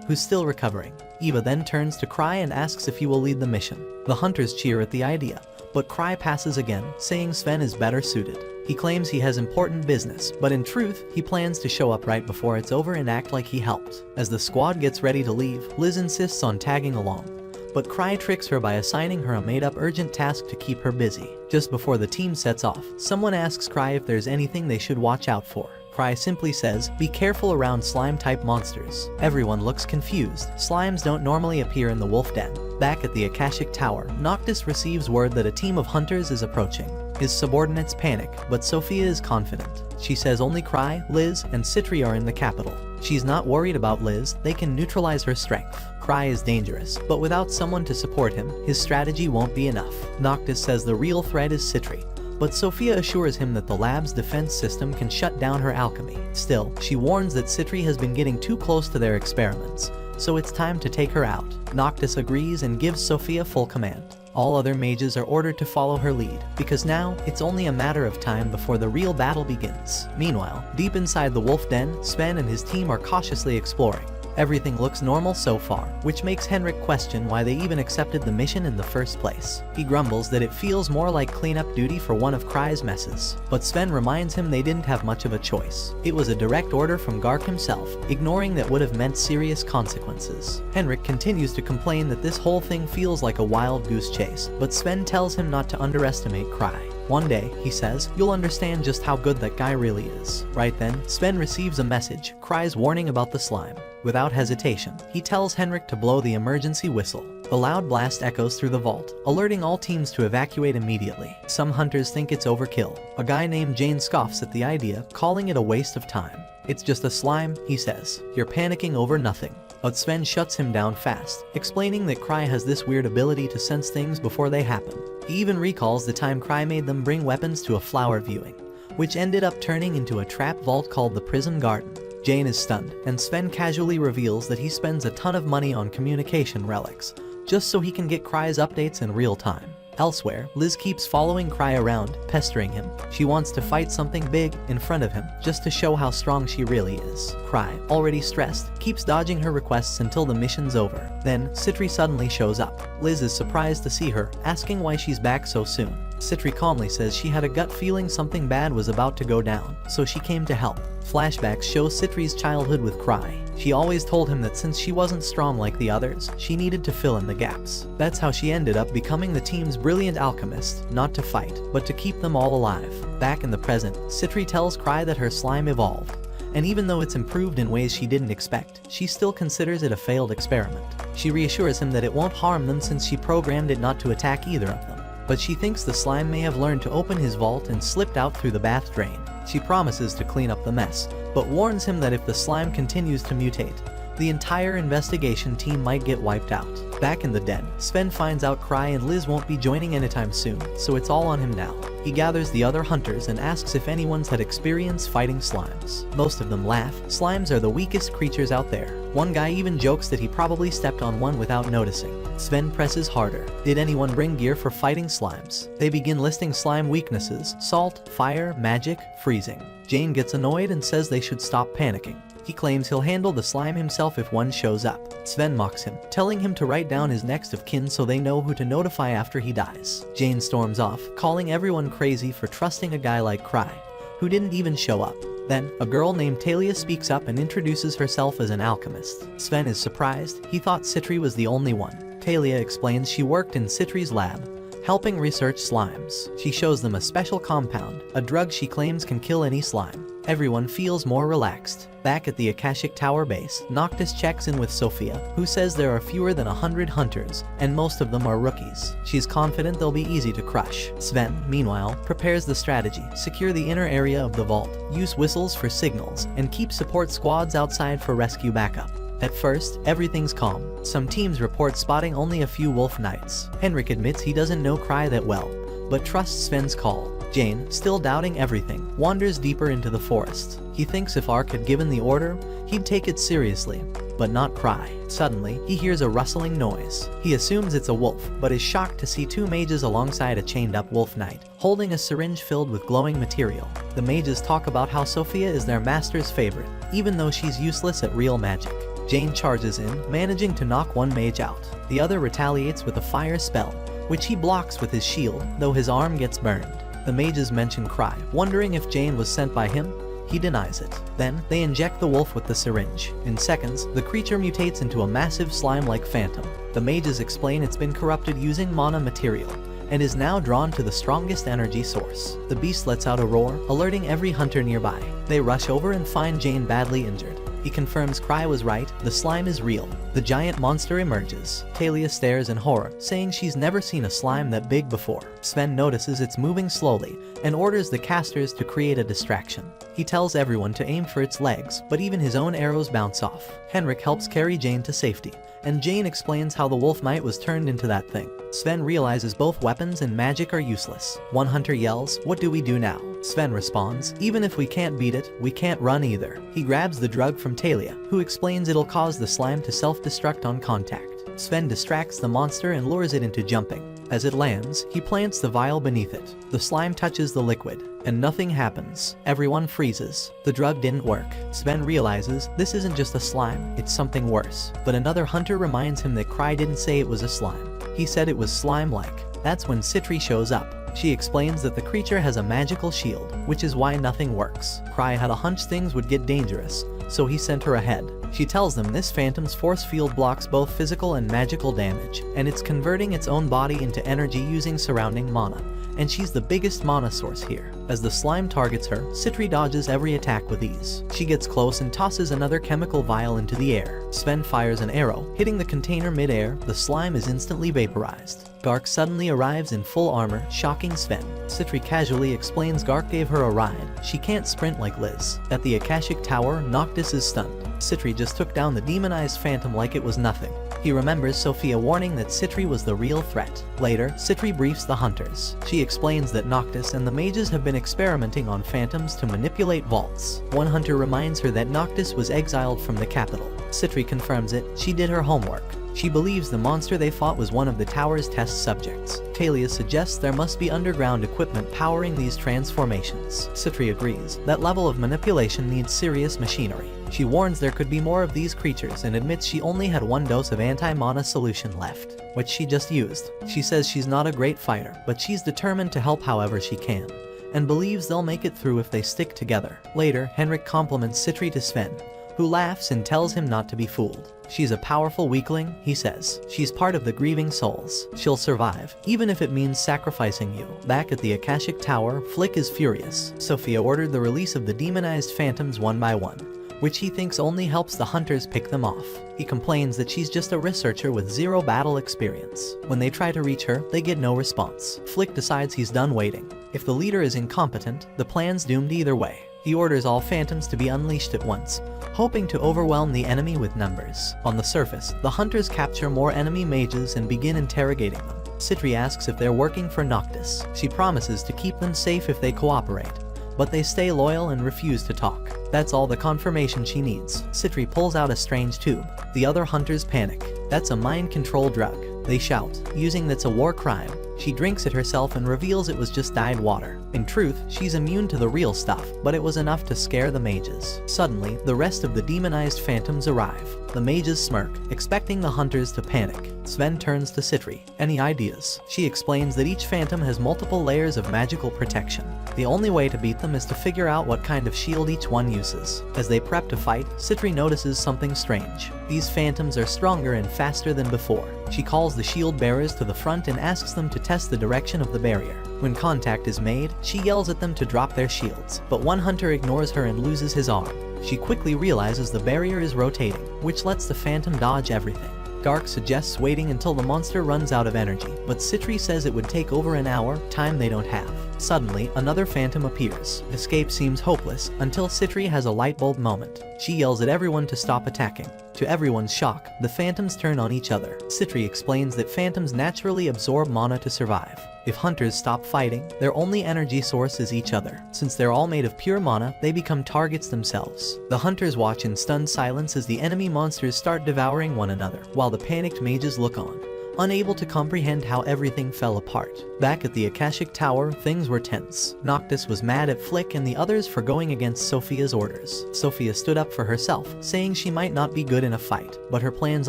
who's still recovering. Eva then turns to Cry and asks if he will lead the mission. The hunters cheer at the idea, but Cry passes again, saying Sven is better suited. He claims he has important business, but in truth, he plans to show up right before it's over and act like he helped. As the squad gets ready to leave, Liz insists on tagging along, but Cry tricks her by assigning her a made-up urgent task to keep her busy. Just before the team sets off, someone asks Cry if there's anything they should watch out for. Cry simply says, "Be careful around slime-type monsters." Everyone looks confused. Slimes don't normally appear in the wolf den. Back at the Akashic Tower, Noctis receives word that a team of hunters is approaching. His subordinates panic, but Sophia is confident. She says only Cry, Liz, and Citri are in the capital. She's not worried about Liz, they can neutralize her strength. Cry is dangerous, but without someone to support him, his strategy won't be enough. Noctis says the real threat is Citri, but Sophia assures him that the lab's defense system can shut down her alchemy. Still, she warns that Citri has been getting too close to their experiments, so it's time to take her out. Noctis agrees and gives Sophia full command. All other mages are ordered to follow her lead, because now it's only a matter of time before the real battle begins. Meanwhile, deep inside the wolf den, Sven and his team are cautiously exploring. Everything looks normal so far, which makes Henrik question why they even accepted the mission in the first place. He grumbles that it feels more like cleanup duty for one of Cry's messes, but Sven reminds him they didn't have much of a choice. It was a direct order from Gark himself, ignoring that would have meant serious consequences. Henrik continues to complain that this whole thing feels like a wild goose chase, but Sven tells him not to underestimate Cry. One day, he says, you'll understand just how good that guy really is. Right then, Sven receives a message, Cry's warning about the slime. Without hesitation, he tells Henrik to blow the emergency whistle. The loud blast echoes through the vault, alerting all teams to evacuate immediately. Some hunters think it's overkill. A guy named Jane scoffs at the idea, calling it a waste of time. It's just a slime, he says. You're panicking over nothing. But Sven shuts him down fast, explaining that Cry has this weird ability to sense things before they happen. He even recalls the time Cry made them bring weapons to a flower viewing, which ended up turning into a trap vault called the Prism Garden. Jane is stunned, and Sven casually reveals that he spends a ton of money on communication relics, just so he can get Cry's updates in real time. Elsewhere, Liz keeps following Cry around, pestering him. She wants to fight something big in front of him, just to show how strong she really is. Cry, already stressed, keeps dodging her requests until the mission's over. Then, Citri suddenly shows up. Liz is surprised to see her, asking why she's back so soon. Citri calmly says she had a gut feeling something bad was about to go down, so she came to help. Flashbacks show Citri's childhood with Cry. She always told him that since she wasn't strong like the others, she needed to fill in the gaps. That's how she ended up becoming the team's brilliant alchemist, not to fight, but to keep them all alive. Back in the present, Citri tells Cry that her slime evolved, and even though it's improved in ways she didn't expect, she still considers it a failed experiment. She reassures him that it won't harm them since she programmed it not to attack either of them. But she thinks the slime may have learned to open his vault and slipped out through the bath drain. She promises to clean up the mess, but warns him that if the slime continues to mutate, the entire investigation team might get wiped out. Back in the den, Sven finds out Cry and Liz won't be joining anytime soon, so it's all on him now. He gathers the other hunters and asks if anyone's had experience fighting slimes. Most of them laugh. Slimes are the weakest creatures out there. One guy even jokes that he probably stepped on one without noticing. Sven presses harder. Did anyone bring gear for fighting slimes? They begin listing slime weaknesses: salt, fire, magic, freezing. Jane gets annoyed and says they should stop panicking. He claims he'll handle the slime himself if one shows up. Sven mocks him, telling him to write down his next of kin so they know who to notify after he dies. Jane storms off, calling everyone crazy for trusting a guy like Cry, who didn't even show up. Then, a girl named Talia speaks up and introduces herself as an alchemist. Sven is surprised. He thought Citri was the only one. Talia explains she worked in Citri's lab, helping research slimes. She shows them a special compound, a drug she claims can kill any slime. Everyone feels more relaxed. Back at the Akashic Tower base, Noctis checks in with Sophia, who says there are fewer than 100 hunters, and most of them are rookies. She's confident they'll be easy to crush. Sven, meanwhile, prepares the strategy: secure the inner area of the vault, use whistles for signals, and keep support squads outside for rescue backup. At first, everything's calm. Some teams report spotting only a few wolf knights. Henrik admits he doesn't know Cry that well, but trusts Sven's call. Jane, still doubting everything, wanders deeper into the forest. He thinks if Ark had given the order, he'd take it seriously, but not Cry. Suddenly, he hears a rustling noise. He assumes it's a wolf, but is shocked to see two mages alongside a chained-up wolf knight, holding a syringe filled with glowing material. The mages talk about how Sophia is their master's favorite, even though she's useless at real magic. Jane charges in, managing to knock one mage out. The other retaliates with a fire spell, which he blocks with his shield, though his arm gets burned. The mages mention Cry, wondering if Jane was sent by him. He denies it. Then, they inject the wolf with the syringe. In seconds, the creature mutates into a massive slime-like phantom. The mages explain it's been corrupted using mana material, and is now drawn to the strongest energy source. The beast lets out a roar, alerting every hunter nearby. They rush over and find Jane badly injured. He confirms Cry was right, the slime is real. The giant monster emerges. Talia stares in horror, saying she's never seen a slime that big before. Sven notices it's moving slowly, and orders the casters to create a distraction. He tells everyone to aim for its legs, but even his own arrows bounce off. Henrik helps carry Jane to safety, and Jane explains how the wolf knight was turned into that thing. Sven realizes both weapons and magic are useless. One hunter yells, "What do we do now?" Sven responds, "Even if we can't beat it, we can't run either." He grabs the drug from Talia, who explains it'll cause the slime to self-destruct on contact. Sven distracts the monster and lures it into jumping. As it lands, he plants the vial beneath it. The slime touches the liquid, and nothing happens. Everyone freezes. The drug didn't work. Sven realizes this isn't just a slime, it's something worse. But another hunter reminds him that Cry didn't say it was a slime. He said it was slime-like. That's when Citri shows up. She explains that the creature has a magical shield, which is why nothing works. Cry had a hunch things would get dangerous, so he sent her ahead. She tells them this phantom's force field blocks both physical and magical damage, and it's converting its own body into energy using surrounding mana, and she's the biggest mana source here. As the slime targets her, Citri dodges every attack with ease. She gets close and tosses another chemical vial into the air. Sven fires an arrow, hitting the container mid-air. The slime is instantly vaporized. Gark suddenly arrives in full armor, shocking Sven. Citri casually explains Gark gave her a ride. She can't sprint like Liz. At the Akashic Tower, Noctis is stunned. Citri just took down the demonized phantom like it was nothing. He remembers Sophia warning that Citri was the real threat. Later, Citri briefs the hunters. She explains that Noctis and the mages have been experimenting on phantoms to manipulate vaults. One hunter reminds her that Noctis was exiled from the capital. Citri confirms it. She did her homework. She believes the monster they fought was one of the tower's test subjects. Talia suggests there must be underground equipment powering these transformations. Citri agrees. That level of manipulation needs serious machinery. She warns there could be more of these creatures and admits she only had one dose of anti-mana solution left, which she just used. She says she's not a great fighter, but she's determined to help however she can, and believes they'll make it through if they stick together. Later, Henrik compliments Citri to Sven, who laughs and tells him not to be fooled. She's a powerful weakling, he says. She's part of the grieving souls. She'll survive, even if it means sacrificing you. Back at the Akashic Tower, Flick is furious. Sophia ordered the release of the demonized phantoms one by one, which he thinks only helps the hunters pick them off. He complains that she's just a researcher with zero battle experience. When they try to reach her, they get no response. Flick decides he's done waiting. If the leader is incompetent, the plan's doomed either way. He orders all phantoms to be unleashed at once, hoping to overwhelm the enemy with numbers. On the surface, the hunters capture more enemy mages and begin interrogating them. Citri asks if they're working for Noctis. She promises to keep them safe if they cooperate, but they stay loyal and refuse to talk. That's all the confirmation she needs. Citri pulls out a strange tube. The other hunters panic. That's a mind control drug. They shout, using that's a war crime. She drinks it herself and reveals it was just dyed water. In truth, she's immune to the real stuff, but it was enough to scare the mages. Suddenly, the rest of the demonized phantoms arrive. The mages smirk, expecting the hunters to panic. Sven turns to Citri. Any ideas? She explains that each phantom has multiple layers of magical protection. The only way to beat them is to figure out what kind of shield each one uses. As they prep to fight, Citri notices something strange. These phantoms are stronger and faster than before. She calls the shield bearers to the front and asks them to test the direction of the barrier. When contact is made, she yells at them to drop their shields, but one hunter ignores her and loses his arm. She quickly realizes the barrier is rotating, which lets the phantom dodge everything. Gark suggests waiting until the monster runs out of energy, but Citri says it would take over an hour, time they don't have. Suddenly, another phantom appears. Escape seems hopeless, until Citri has a lightbulb moment. She yells at everyone to stop attacking. To everyone's shock, the phantoms turn on each other. Citri explains that phantoms naturally absorb mana to survive. If hunters stop fighting, their only energy source is each other. Since they're all made of pure mana, they become targets themselves. The hunters watch in stunned silence as the enemy monsters start devouring one another, while the panicked mages look on, unable to comprehend how everything fell apart. Back at the Akashic Tower, things were tense. Noctis was mad at Flick and the others for going against Sophia's orders. Sophia stood up for herself, saying she might not be good in a fight, but her plans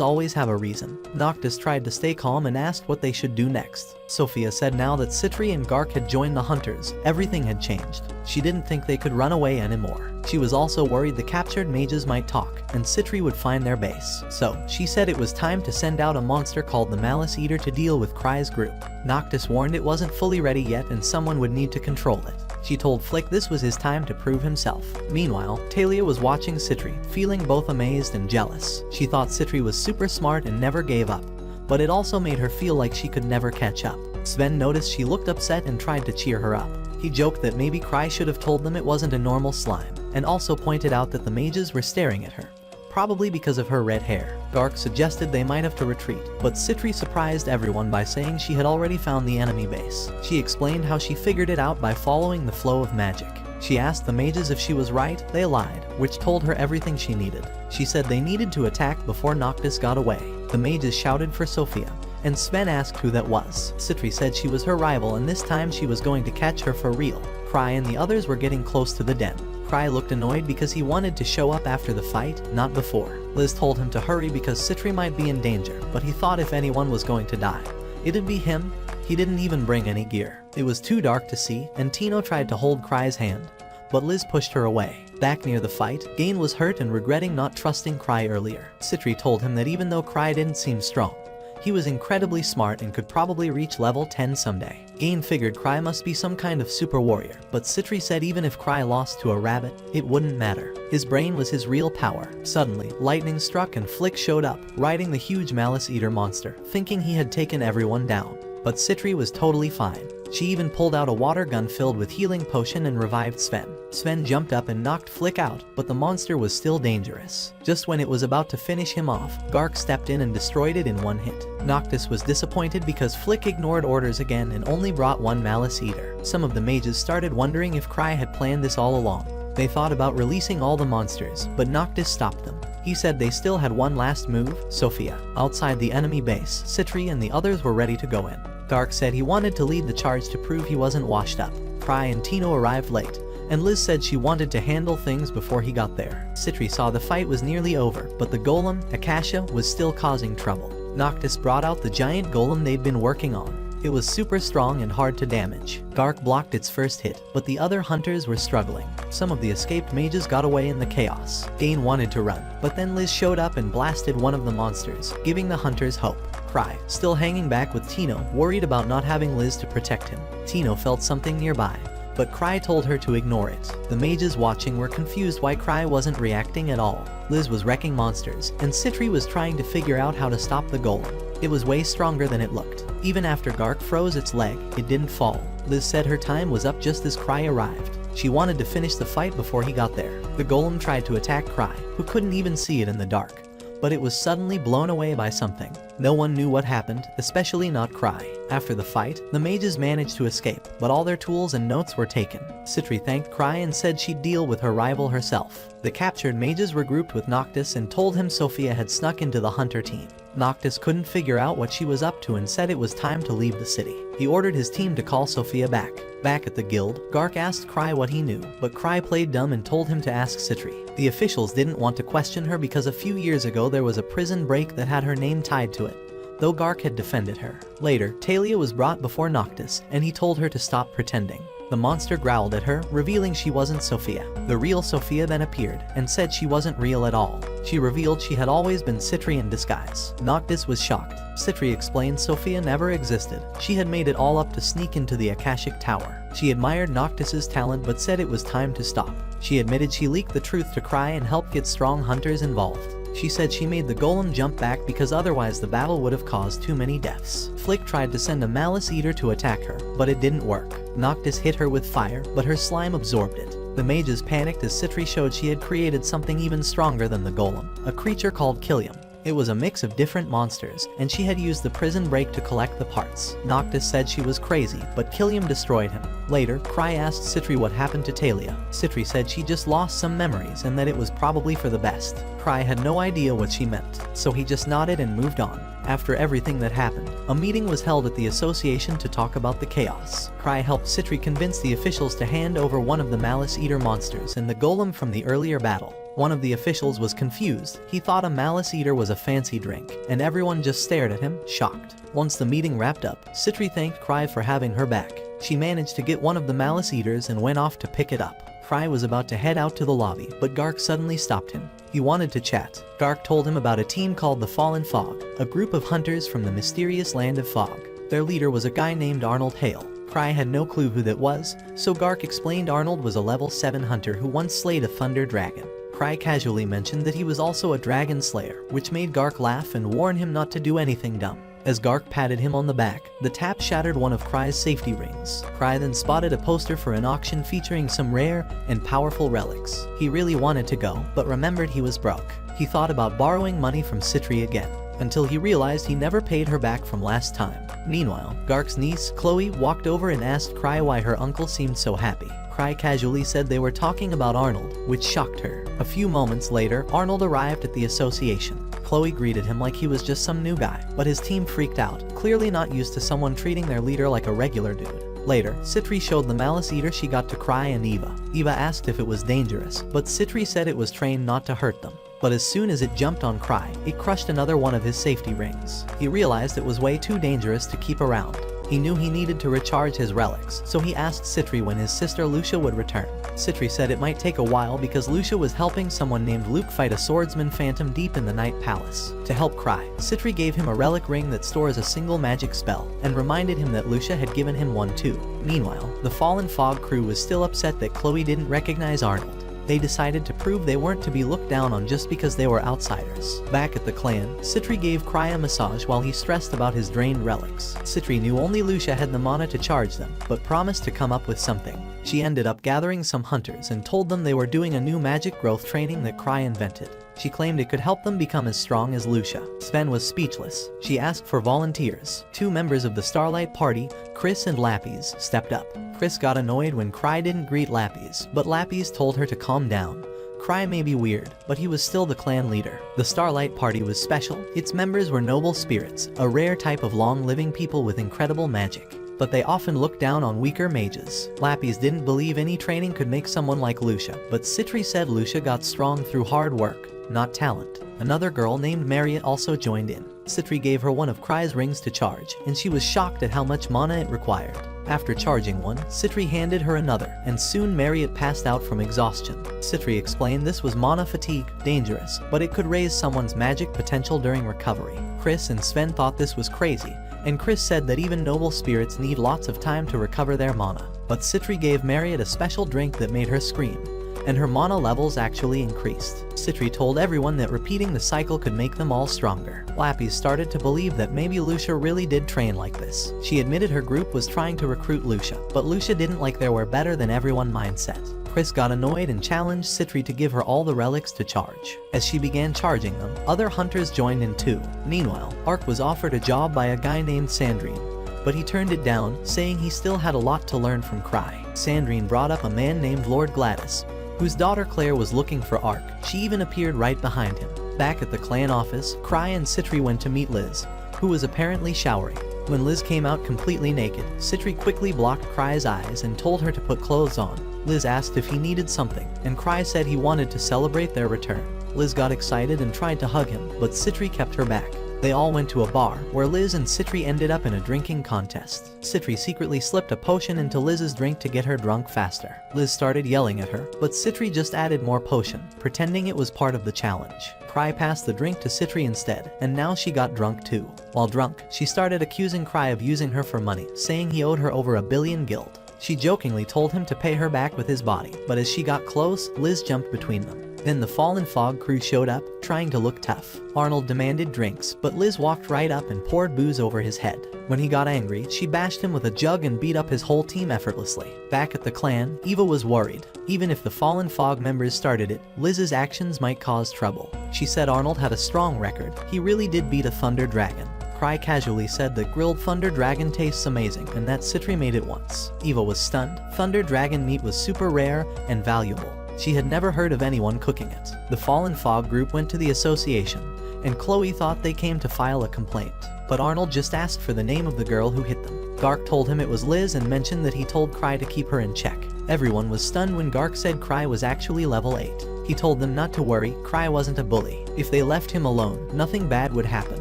always have a reason. Noctis tried to stay calm and asked what they should do next. Sophia said now that Citri and Gark had joined the hunters, everything had changed. She didn't think they could run away anymore. She was also worried the captured mages might talk, and Citri would find their base. So, she said it was time to send out a monster called the Malice Eater to deal with Cry's group. Noctis warned it wasn't fully ready yet and someone would need to control it. She told Flick this was his time to prove himself. Meanwhile, Talia was watching Citri, feeling both amazed and jealous. She thought Citri was super smart and never gave up, but it also made her feel like she could never catch up. Sven noticed she looked upset and tried to cheer her up. He joked that maybe Cry should have told them it wasn't a normal slime, and also pointed out that the mages were staring at her, probably because of her red hair. Gark suggested they might have to retreat, but Citri surprised everyone by saying she had already found the enemy base. She explained how she figured it out by following the flow of magic. She asked the mages if she was right, they lied, which told her everything she needed. She said they needed to attack before Noctis got away. The mages shouted for Sophia, and Sven asked who that was. Citri said she was her rival and this time she was going to catch her for real. Cry and the others were getting close to the den. Cry looked annoyed because he wanted to show up after the fight, not before. Liz told him to hurry because Citri might be in danger, but he thought if anyone was going to die, it'd be him. He didn't even bring any gear. It was too dark to see, and Tino tried to hold Cry's hand, but Liz pushed her away. Back near the fight, Gain was hurt and regretting not trusting Cry earlier. Citri told him that even though Cry didn't seem strong, he was incredibly smart and could probably reach level 10 someday. Gain figured Cry must be some kind of super warrior, but Citri said even if Cry lost to a rabbit, it wouldn't matter. His brain was his real power. Suddenly, lightning struck and Flick showed up, riding the huge Malice Eater monster, thinking he had taken everyone down. But Citri was totally fine. She even pulled out a water gun filled with healing potion and revived Sven. Sven jumped up and knocked Flick out, but the monster was still dangerous. Just when it was about to finish him off, Gark stepped in and destroyed it in one hit. Noctis was disappointed because Flick ignored orders again and only brought one Malice Eater. Some of the mages started wondering if Cry had planned this all along. They thought about releasing all the monsters, but Noctis stopped them. He said they still had one last move, Sophia. Outside the enemy base, Citri and the others were ready to go in. Gark said he wanted to lead the charge to prove he wasn't washed up. Cry and Tino arrived late, and Liz said she wanted to handle things before he got there. Citri saw the fight was nearly over, but the golem, Acacia, was still causing trouble. Noctis brought out the giant golem they'd been working on. It was super strong and hard to damage. Gark blocked its first hit, but the other hunters were struggling. Some of the escaped mages got away in the chaos. Gain wanted to run, but then Liz showed up and blasted one of the monsters, giving the hunters hope. Cry, still hanging back with Tino, worried about not having Liz to protect him. Tino felt something nearby, but Cry told her to ignore it. The mages watching were confused why Cry wasn't reacting at all. Liz was wrecking monsters, and Citri was trying to figure out how to stop the golem. It was way stronger than it looked. Even after Gark froze its leg, it didn't fall. Liz said her time was up just as Cry arrived. She wanted to finish the fight before he got there. The golem tried to attack Cry, who couldn't even see it in the dark, but it was suddenly blown away by something. No one knew what happened, especially not Cry. After the fight, the mages managed to escape, but all their tools and notes were taken. Citri thanked Cry and said she'd deal with her rival herself. The captured mages regrouped with Noctis and told him Sophia had snuck into the hunter team. Noctis couldn't figure out what she was up to and said it was time to leave the city. He ordered his team to call Sophia back. Back at the guild, Gark asked Cry what he knew, but Cry played dumb and told him to ask Citri. The officials didn't want to question her because a few years ago there was a prison break that had her name tied to it, though Gark had defended her. Later, Talia was brought before Noctis, and he told her to stop pretending. The monster growled at her, revealing she wasn't Sophia. The real Sophia then appeared, and said she wasn't real at all. She revealed she had always been Citri in disguise. Noctis was shocked. Citri explained Sophia never existed. She had made it all up to sneak into the Akashic Tower. She admired Noctis's talent but said it was time to stop. She admitted she leaked the truth to Cry and helped get strong hunters involved. She said she made the golem jump back because otherwise the battle would have caused too many deaths. Flick tried to send a Malice Eater to attack her, but it didn't work. Noctis hit her with fire, but her slime absorbed it. The mages panicked as Citri showed she had created something even stronger than the golem, a creature called Killium. It was a mix of different monsters, and she had used the prison break to collect the parts. Noctis said she was crazy, but Killium destroyed him. Later, Cry asked Citri what happened to Talia. Citri said she just lost some memories and that it was probably for the best. Cry had no idea what she meant, so he just nodded and moved on. After everything that happened, a meeting was held at the association to talk about the chaos. Cry helped Citri convince the officials to hand over one of the Malice Eater monsters and the golem from the earlier battle. One of the officials was confused. He thought a Malice Eater was a fancy drink, and everyone just stared at him, shocked. Once the meeting wrapped up, Citri thanked Cry for having her back. She managed to get one of the Malice Eaters and went off to pick it up. Cry was about to head out to the lobby, but Gark suddenly stopped him. He wanted to chat. Gark told him about a team called the Fallen Fog, a group of hunters from the mysterious land of Fog. Their leader was a guy named Arnold Hale. Cry had no clue who that was, so Gark explained Arnold was a level 7 hunter who once slayed a thunder dragon. Cry casually mentioned that he was also a dragon slayer, which made Gark laugh and warn him not to do anything dumb. As Gark patted him on the back, the tap shattered one of Cry's safety rings. Cry then spotted a poster for an auction featuring some rare and powerful relics. He really wanted to go, but remembered he was broke. He thought about borrowing money from Citri again, until he realized he never paid her back from last time. Meanwhile, Gark's niece, Chloe, walked over and asked Cry why her uncle seemed so happy. Cry casually said they were talking about Arnold, which shocked her. A few moments later, Arnold arrived at the association. Chloe greeted him like he was just some new guy, but his team freaked out, clearly not used to someone treating their leader like a regular dude. Later, Citri showed the Malice Eater she got to Cry and Eva. Eva asked if it was dangerous, but Citri said it was trained not to hurt them. But as soon as it jumped on Cry, it crushed another one of his safety rings. He realized it was way too dangerous to keep around. He knew he needed to recharge his relics, so he asked Citri when his sister Lucia would return. Citri said it might take a while because Lucia was helping someone named Luke fight a swordsman phantom deep in the Night Palace. To help Cry, Citri gave him a relic ring that stores a single magic spell, and reminded him that Lucia had given him one too. Meanwhile, the Fallen Fog crew was still upset that Chloe didn't recognize Arnold. They decided to prove they weren't to be looked down on just because they were outsiders. Back at the clan, Citri gave Cry a massage while he stressed about his drained relics. Citri knew only Lucia had the mana to charge them, but promised to come up with something. She ended up gathering some hunters and told them they were doing a new magic growth training that Cry invented. She claimed it could help them become as strong as Lucia. Sven was speechless. She asked for volunteers. 2 members of the Starlight Party, Chris and Lapis, stepped up. Chris got annoyed when Cry didn't greet Lapis, but Lapis told her to calm down. Cry may be weird, but he was still the clan leader. The Starlight Party was special. Its members were noble spirits, a rare type of long-living people with incredible magic. But they often looked down on weaker mages. Lapis didn't believe any training could make someone like Lucia, but Citri said Lucia got strong through hard work, not talent. Another girl named Mariette also joined in. Citri gave her one of Cry's rings to charge, and she was shocked at how much mana it required. After charging one, Citri handed her another, and soon Mariette passed out from exhaustion. Citri explained this was mana fatigue, dangerous, but it could raise someone's magic potential during recovery. Chris and Sven thought this was crazy, and Chris said that even noble spirits need lots of time to recover their mana. But Citri gave Mariette a special drink that made her scream, and her mana levels actually increased. Citri told everyone that repeating the cycle could make them all stronger. Lapis started to believe that maybe Lucia really did train like this. She admitted her group was trying to recruit Lucia, but Lucia didn't like their were better than everyone mindset. Chris got annoyed and challenged Citri to give her all the relics to charge. As she began charging them, other hunters joined in too. Meanwhile, Ark was offered a job by a guy named Sandrine, but he turned it down, saying he still had a lot to learn from Cry. Sandrine brought up a man named Lord Gladys, whose daughter Claire was looking for Ark. She even appeared right behind him. Back at the clan office, Cry and Citri went to meet Liz, who was apparently showering. When Liz came out completely naked, Citri quickly blocked Cry's eyes and told her to put clothes on. Liz asked if he needed something, and Cry said he wanted to celebrate their return. Liz got excited and tried to hug him, but Citri kept her back. They all went to a bar, where Liz and Citri ended up in a drinking contest. Citri secretly slipped a potion into Liz's drink to get her drunk faster. Liz started yelling at her, but Citri just added more potion, pretending it was part of the challenge. Cry passed the drink to Citri instead, and now she got drunk too. While drunk, she started accusing Cry of using her for money, saying he owed her over 1 billion guild. She jokingly told him to pay her back with his body, but as she got close, Liz jumped between them. Then the Fallen Fog crew showed up, trying to look tough. Arnold demanded drinks, but Liz walked right up and poured booze over his head. When he got angry, she bashed him with a jug and beat up his whole team effortlessly. Back at the clan, Eva was worried. Even if the Fallen Fog members started it, Liz's actions might cause trouble. She said Arnold had a strong record. He really did beat a thunder dragon. Cry casually said that grilled thunder dragon tastes amazing and that Citri made it once. Eva was stunned. Thunder dragon meat was super rare and valuable. She had never heard of anyone cooking it. The Fallen Fog group went to the association, and Chloe thought they came to file a complaint. But Arnold just asked for the name of the girl who hit them. Gark told him it was Liz and mentioned that he told Cry to keep her in check. Everyone was stunned when Gark said Cry was actually level 8. He told them not to worry, Cry wasn't a bully. If they left him alone, nothing bad would happen.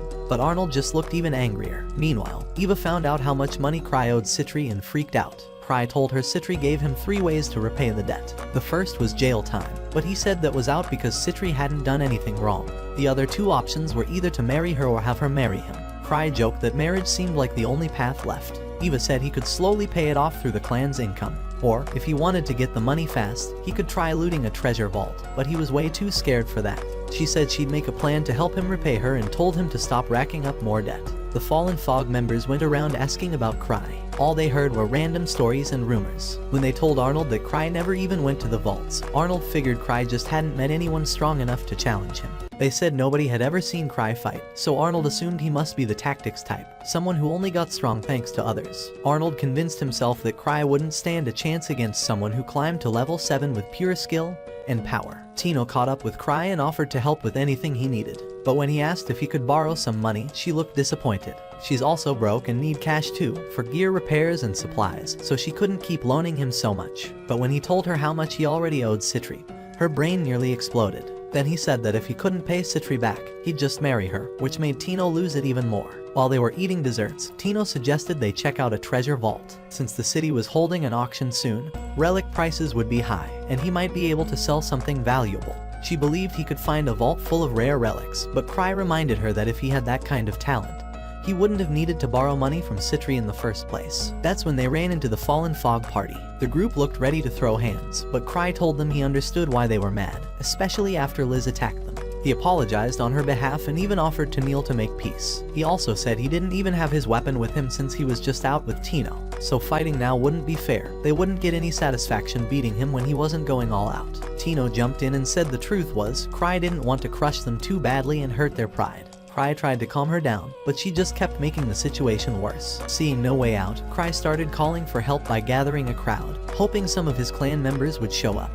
But Arnold just looked even angrier. Meanwhile, Eva found out how much money Cry owed Citri and freaked out. Cry told her Citri gave him 3 ways to repay the debt. The first was jail time, but he said that was out because Citri hadn't done anything wrong. The other 2 options were either to marry her or have her marry him. Cry joked that marriage seemed like the only path left. Eva said he could slowly pay it off through the clan's income. Or, if he wanted to get the money fast, he could try looting a treasure vault, but he was way too scared for that. She said she'd make a plan to help him repay her and told him to stop racking up more debt. The Fallen Fog members went around asking about Cry. All they heard were random stories and rumors. When they told Arnold that Cry never even went to the vaults, Arnold figured Cry just hadn't met anyone strong enough to challenge him. They said nobody had ever seen Cry fight, so Arnold assumed he must be the tactics type, someone who only got strong thanks to others. Arnold convinced himself that Cry wouldn't stand a chance against someone who climbed to level 7 with pure skill and power. Tino caught up with Cry and offered to help with anything he needed. But when he asked if he could borrow some money, she looked disappointed. She's also broke and need cash too, for gear repairs and supplies, so she couldn't keep loaning him so much. But when he told her how much he already owed Citri, her brain nearly exploded. Then he said that if he couldn't pay Citri back, he'd just marry her, which made Tino lose it even more. While they were eating desserts, Tino suggested they check out a treasure vault. Since the city was holding an auction soon, relic prices would be high, and he might be able to sell something valuable. She believed he could find a vault full of rare relics, but Cry reminded her that if he had that kind of talent, he wouldn't have needed to borrow money from Citri in the first place. That's when they ran into the Fallen Fog party. The group looked ready to throw hands, but Cry told them he understood why they were mad, especially after Liz attacked them. He apologized on her behalf and even offered to kneel to make peace. He also said he didn't even have his weapon with him since he was just out with Tino, so fighting now wouldn't be fair. They wouldn't get any satisfaction beating him when he wasn't going all out. Tino jumped in and said the truth was, Cry didn't want to crush them too badly and hurt their pride. Cry tried to calm her down, but she just kept making the situation worse. Seeing no way out, Cry started calling for help by gathering a crowd, hoping some of his clan members would show up.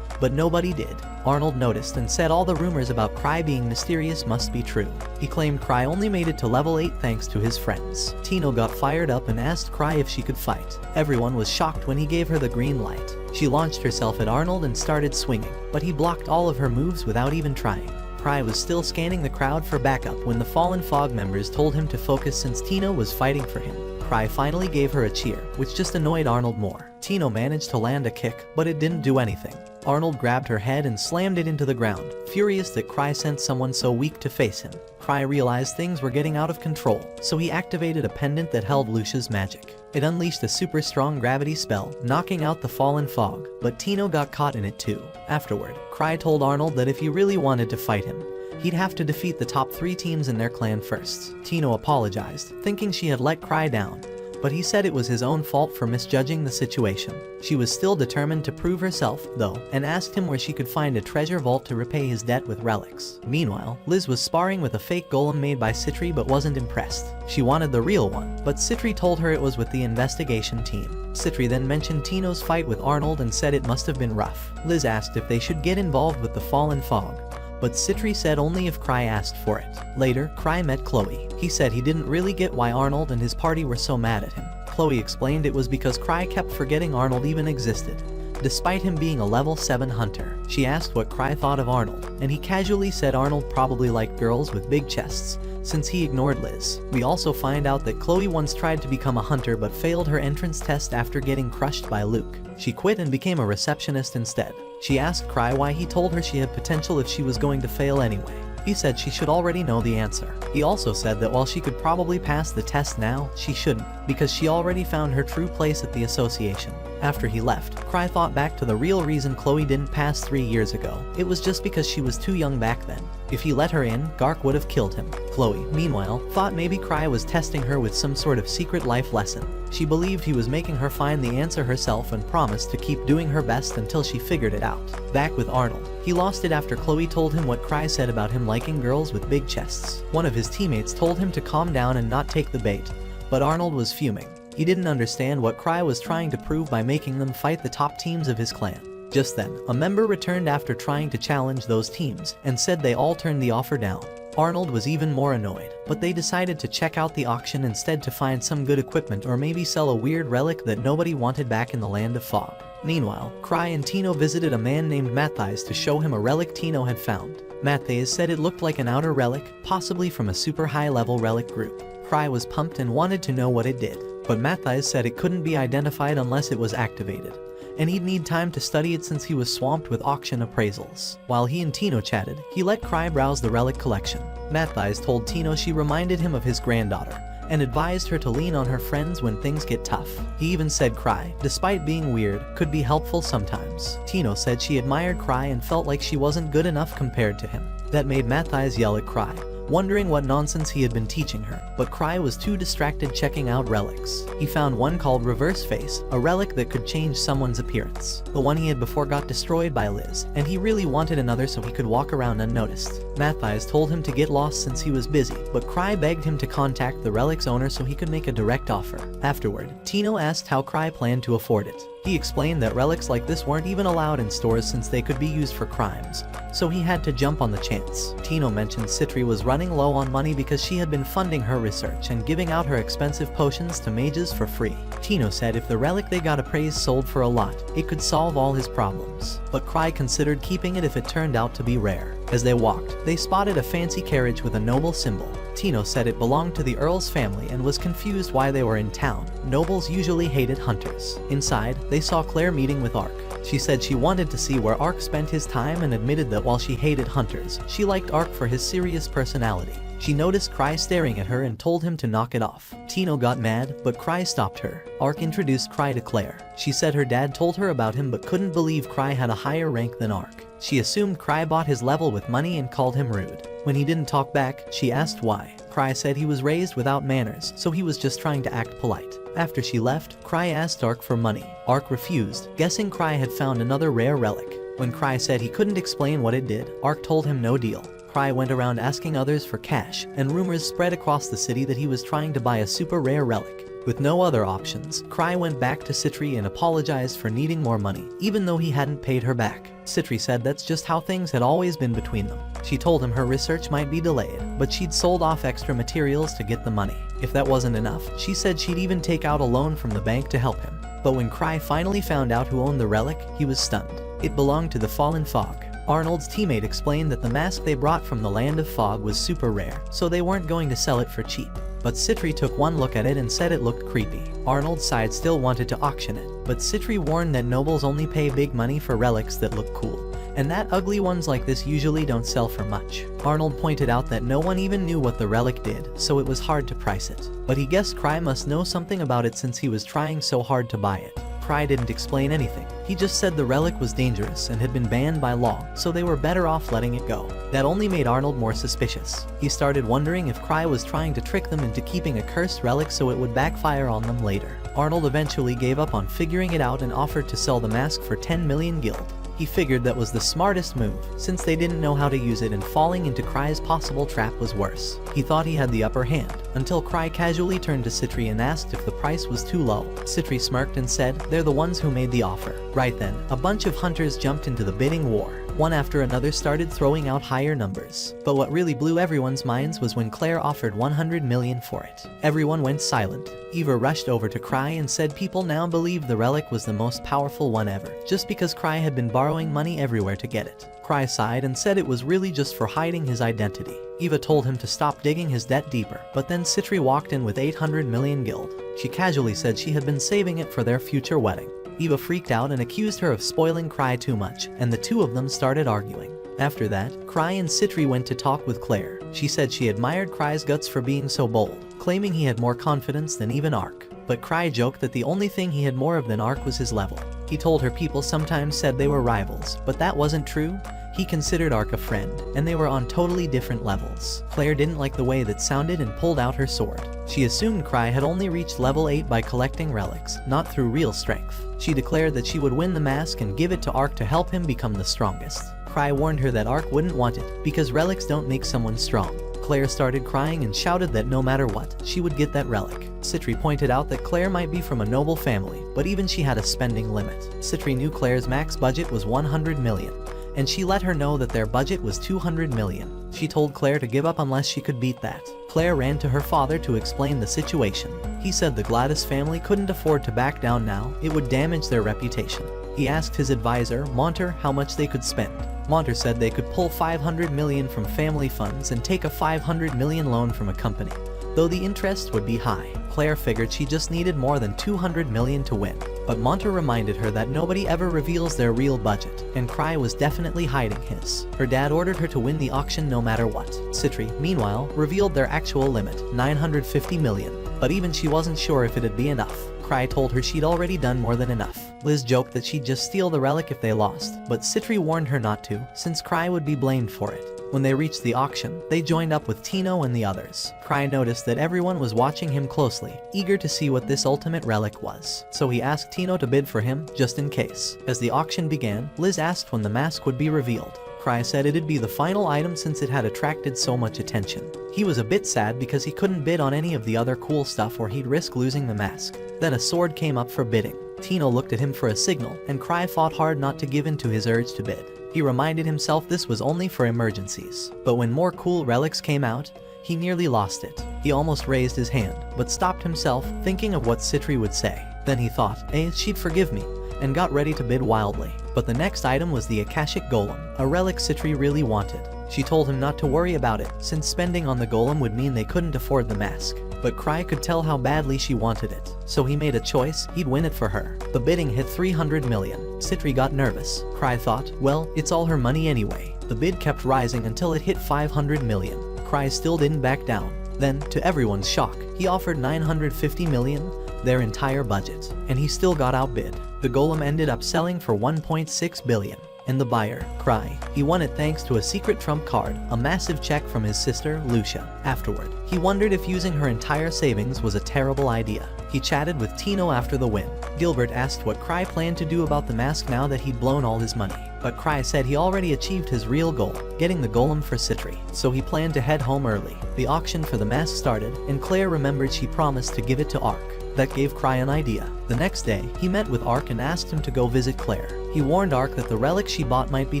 But nobody did. Arnold noticed and said all the rumors about Cry being mysterious must be true. He claimed Cry only made it to level 8 thanks to his friends. Tino got fired up and asked Cry if she could fight. Everyone was shocked when he gave her the green light. She launched herself at Arnold and started swinging, but he blocked all of her moves without even trying. Cry was still scanning the crowd for backup when the Fallen Fog members told him to focus since Tino was fighting for him. Cry finally gave her a cheer, which just annoyed Arnold more. Tino managed to land a kick, but it didn't do anything. Arnold grabbed her head and slammed it into the ground, furious that Cry sent someone so weak to face him. Cry realized things were getting out of control, so he activated a pendant that held Lucia's magic. It unleashed a super strong gravity spell, knocking out the Fallen Fog, but Tino got caught in it too. Afterward, Cry told Arnold that if he really wanted to fight him, he'd have to defeat the top 3 teams in their clan first. Tino apologized, thinking she had let Cry down, but he said it was his own fault for misjudging the situation. She was still determined to prove herself, though, and asked him where she could find a treasure vault to repay his debt with relics. Meanwhile, Liz was sparring with a fake golem made by Citri but wasn't impressed. She wanted the real one, but Citri told her it was with the investigation team. Citri then mentioned Tino's fight with Arnold and said it must have been rough. Liz asked if they should get involved with the Fallen Fog, but Citri said only if Cry asked for it. Later, Cry met Chloe. He said he didn't really get why Arnold and his party were so mad at him. Chloe explained it was because Cry kept forgetting Arnold even existed, despite him being a level 7 hunter. She asked what Cry thought of Arnold, and he casually said Arnold probably liked girls with big chests, since he ignored Liz. We also find out that Chloe once tried to become a hunter but failed her entrance test after getting crushed by Luke. She quit and became a receptionist instead. She asked Cry why he told her she had potential if she was going to fail anyway. He said she should already know the answer. He also said that while she could probably pass the test now, she shouldn't, because she already found her true place at the association. After he left, Cry thought back to the real reason Chloe didn't pass 3 years ago. It was just because she was too young back then. If he let her in, Gark would have killed him. Chloe, meanwhile, thought maybe Cry was testing her with some sort of secret life lesson. She believed he was making her find the answer herself and promised to keep doing her best until she figured it out. Back with Arnold, he lost it after Chloe told him what Cry said about him liking girls with big chests. One of his teammates told him to calm down and not take the bait, but Arnold was fuming. He didn't understand what Cry was trying to prove by making them fight the top teams of his clan. Just then, a member returned after trying to challenge those teams, and said they all turned the offer down. Arnold was even more annoyed, but they decided to check out the auction instead to find some good equipment or maybe sell a weird relic that nobody wanted back in the land of fog. Meanwhile, Cry and Tino visited a man named Mathias to show him a relic Tino had found. Mathias said it looked like an outer relic, possibly from a super high-level relic group. Cry was pumped and wanted to know what it did, but Mathias said it couldn't be identified unless it was activated, and he'd need time to study it since he was swamped with auction appraisals. While he and Tino chatted, he let Cry browse the relic collection. Mathias told Tino she reminded him of his granddaughter, and advised her to lean on her friends when things get tough. He even said Cry, despite being weird, could be helpful sometimes. Tino said she admired Cry and felt like she wasn't good enough compared to him. That made Mathias yell at Cry, wondering what nonsense he had been teaching her, but Cry was too distracted checking out relics. He found one called Reverse Face, a relic that could change someone's appearance. The one he had before got destroyed by Liz, and he really wanted another so he could walk around unnoticed. Mathias told him to get lost since he was busy, but Cry begged him to contact the relic's owner so he could make a direct offer. Afterward, Tino asked how Cry planned to afford it. He explained that relics like this weren't even allowed in stores since they could be used for crimes, so he had to jump on the chance. Tino mentioned Citri was running low on money because she had been funding her research and giving out her expensive potions to mages for free. Tino said if the relic they got appraised sold for a lot, it could solve all his problems, but Cry considered keeping it if it turned out to be rare. As they walked, they spotted a fancy carriage with a noble symbol. Tino said it belonged to the Earl's family and was confused why they were in town. Nobles usually hated hunters. Inside, they saw Claire meeting with Ark. She said she wanted to see where Ark spent his time and admitted that while she hated hunters, she liked Ark for his serious personality. She noticed Cry staring at her and told him to knock it off. Tino got mad, but Cry stopped her. Ark introduced Cry to Claire. She said her dad told her about him but couldn't believe Cry had a higher rank than Ark. She assumed Cry bought his level with money and called him rude. When he didn't talk back, she asked why. Cry said he was raised without manners, so he was just trying to act polite. After she left, Cry asked Ark for money. Ark refused, guessing Cry had found another rare relic. When Cry said he couldn't explain what it did, Ark told him no deal. Cry went around asking others for cash, and rumors spread across the city that he was trying to buy a super rare relic. With no other options, Cry went back to Citri and apologized for needing more money, even though he hadn't paid her back. Citri said that's just how things had always been between them. She told him her research might be delayed, but she'd sold off extra materials to get the money. If that wasn't enough, she said she'd even take out a loan from the bank to help him. But when Cry finally found out who owned the relic, he was stunned. It belonged to the Fallen Fog. Arnold's teammate explained that the mask they brought from the land of fog was super rare, so they weren't going to sell it for cheap. But Citri took one look at it and said it looked creepy. Arnold's side still wanted to auction it, but Citri warned that nobles only pay big money for relics that look cool, and that ugly ones like this usually don't sell for much. Arnold pointed out that no one even knew what the relic did, so it was hard to price it. But he guessed Cry must know something about it since he was trying so hard to buy it. Cry didn't explain anything. He just said the relic was dangerous and had been banned by law, so they were better off letting it go. That only made Arnold more suspicious. He started wondering if Cry was trying to trick them into keeping a cursed relic so it would backfire on them later. Arnold eventually gave up on figuring it out and offered to sell the mask for 10 million gil. He figured that was the smartest move, since they didn't know how to use it and falling into Cry's possible trap was worse. He thought he had the upper hand, until Cry casually turned to Citri and asked if the price was too low. Citri smirked and said, they're the ones who made the offer. Right then, a bunch of hunters jumped into the bidding war. One after another started throwing out higher numbers. But what really blew everyone's minds was when Claire offered 100 million for it. Everyone went silent. Eva rushed over to Cry and said people now believed the relic was the most powerful one ever, just because Cry had been borrowing money everywhere to get it. Cry sighed and said it was really just for hiding his identity. Eva told him to stop digging his debt deeper, but then Citri walked in with 800 million gil. She casually said she had been saving it for their future wedding. Eva freaked out and accused her of spoiling Cry too much, and the two of them started arguing. After that, Cry and Citri went to talk with Claire. She said she admired Cry's guts for being so bold, claiming he had more confidence than even Ark. but Cry joked that the only thing he had more of than Ark was his level. He told her people sometimes said they were rivals, but that wasn't true. He considered Ark a friend, and they were on totally different levels. Claire didn't like the way that sounded and pulled out her sword. She assumed Cry had only reached level 8 by collecting relics, not through real strength. She declared that she would win the mask and give it to Ark to help him become the strongest. Cry warned her that Ark wouldn't want it, because relics don't make someone strong. Claire started crying and shouted that no matter what, she would get that relic. Citri pointed out that Claire might be from a noble family, but even she had a spending limit. Citri knew Claire's max budget was 100 million, and she let her know that their budget was 200 million. She told Claire to give up unless she could beat that. Claire ran to her father to explain the situation. He said the Gladys family couldn't afford to back down now, it would damage their reputation. He asked his advisor, Monter, how much they could spend. Monter said they could pull 500 million from family funds and take a 500 million loan from a company, though the interest would be high. Claire figured she just needed more than 200 million to win. But Monter reminded her that nobody ever reveals their real budget, and Cry was definitely hiding his. Her dad ordered her to win the auction no matter what. Citri, meanwhile, revealed their actual limit, 950 million, but even she wasn't sure if it'd be enough. Cry told her she'd already done more than enough. Liz joked that she'd just steal the relic if they lost, but Citri warned her not to, since Cry would be blamed for it. When they reached the auction, they joined up with Tino and the others. Cry noticed that everyone was watching him closely, eager to see what this ultimate relic was, so he asked Tino to bid for him, just in case. As the auction began, Liz asked when the mask would be revealed. Cry said it'd be the final item since it had attracted so much attention. He was a bit sad because he couldn't bid on any of the other cool stuff or he'd risk losing the mask. Then a sword came up for bidding. Tino looked at him for a signal, and Cry fought hard not to give in to his urge to bid. He reminded himself this was only for emergencies. But when more cool relics came out, he nearly lost it. He almost raised his hand, but stopped himself, thinking of what Citri would say. Then he thought, she'd forgive me, and got ready to bid wildly. But the next item was the Akashic Golem, a relic Citri really wanted. She told him not to worry about it, since spending on the golem would mean they couldn't afford the mask. But Cry could tell how badly she wanted it, so he made a choice, he'd win it for her. The bidding hit 300 million. Citri got nervous. Cry thought, well, it's all her money anyway. The bid kept rising until it hit 500 million. Cry still didn't back down. Then, to everyone's shock, he offered 950 million, their entire budget, and he still got outbid. The golem ended up selling for 1.6 billion. And the buyer, Cry, he won it thanks to a secret trump card, a massive check from his sister, Lucia. Afterward, he wondered if using her entire savings was a terrible idea. He chatted with Tino after the win. Gilbert asked what Cry planned to do about the mask now that he'd blown all his money. But Cry said he already achieved his real goal, getting the golem for Citri, so he planned to head home early. The auction for the mask started, and Claire remembered she promised to give it to Ark. That gave Cry an idea. The next day, he met with Ark and asked him to go visit Claire. He warned Ark that the relic she bought might be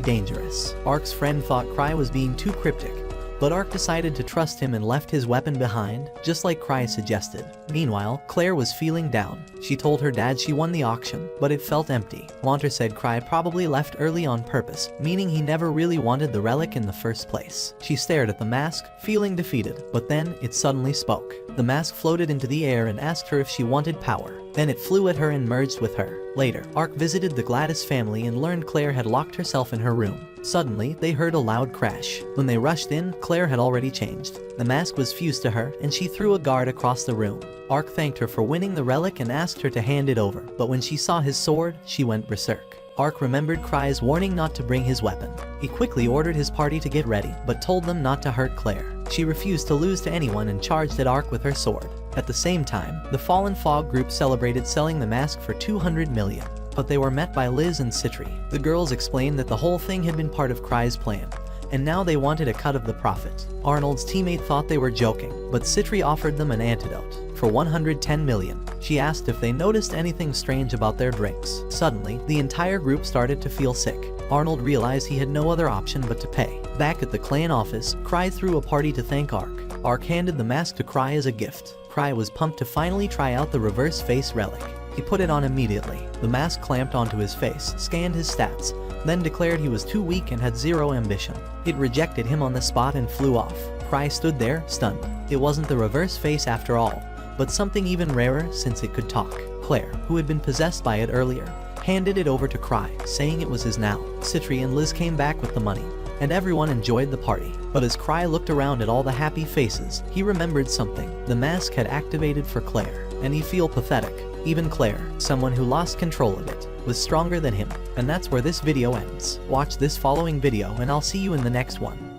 dangerous. Ark's friend thought Cry was being too cryptic, but Ark decided to trust him and left his weapon behind, just like Cry suggested. Meanwhile, Claire was feeling down. She told her dad she won the auction, but it felt empty. Monter said Cry probably left early on purpose, meaning he never really wanted the relic in the first place. She stared at the mask, feeling defeated, but then it suddenly spoke. The mask floated into the air and asked her if she wanted power. Then it flew at her and merged with her. Later, Ark visited the Gladys family and learned Claire had locked herself in her room. Suddenly, they heard a loud crash. When they rushed in, Claire had already changed. The mask was fused to her, and she threw a guard across the room. Ark thanked her for winning the relic and asked her to hand it over, but when she saw his sword, she went berserk. Ark remembered Cry's warning not to bring his weapon. He quickly ordered his party to get ready, but told them not to hurt Claire. She refused to lose to anyone and charged at Ark with her sword. At the same time, the Fallen Fog group celebrated selling the mask for 200 million. But they were met by Liz and Citri. The girls explained that the whole thing had been part of Cry's plan, and now they wanted a cut of the profit. Arnold's teammate thought they were joking, but Citri offered them an antidote. For 110 million, she asked if they noticed anything strange about their drinks. Suddenly, the entire group started to feel sick. Arnold realized he had no other option but to pay. Back at the clan office, Cry threw a party to thank Ark. Ark handed the mask to Cry as a gift. Cry was pumped to finally try out the reverse face relic. He put it on immediately. The mask clamped onto his face, scanned his stats, then declared he was too weak and had zero ambition. It rejected him on the spot and flew off. Cry stood there, stunned. It wasn't the reverse face after all, but something even rarer since it could talk. Claire, who had been possessed by it earlier, handed it over to Cry, saying it was his now. Citri and Liz came back with the money, and everyone enjoyed the party. But as Cry looked around at all the happy faces, he remembered something. The mask had activated for Claire. and he'd feel pathetic. Even Claire, someone who lost control of it, was stronger than him. And that's where this video ends. Watch this following video and I'll see you in the next one.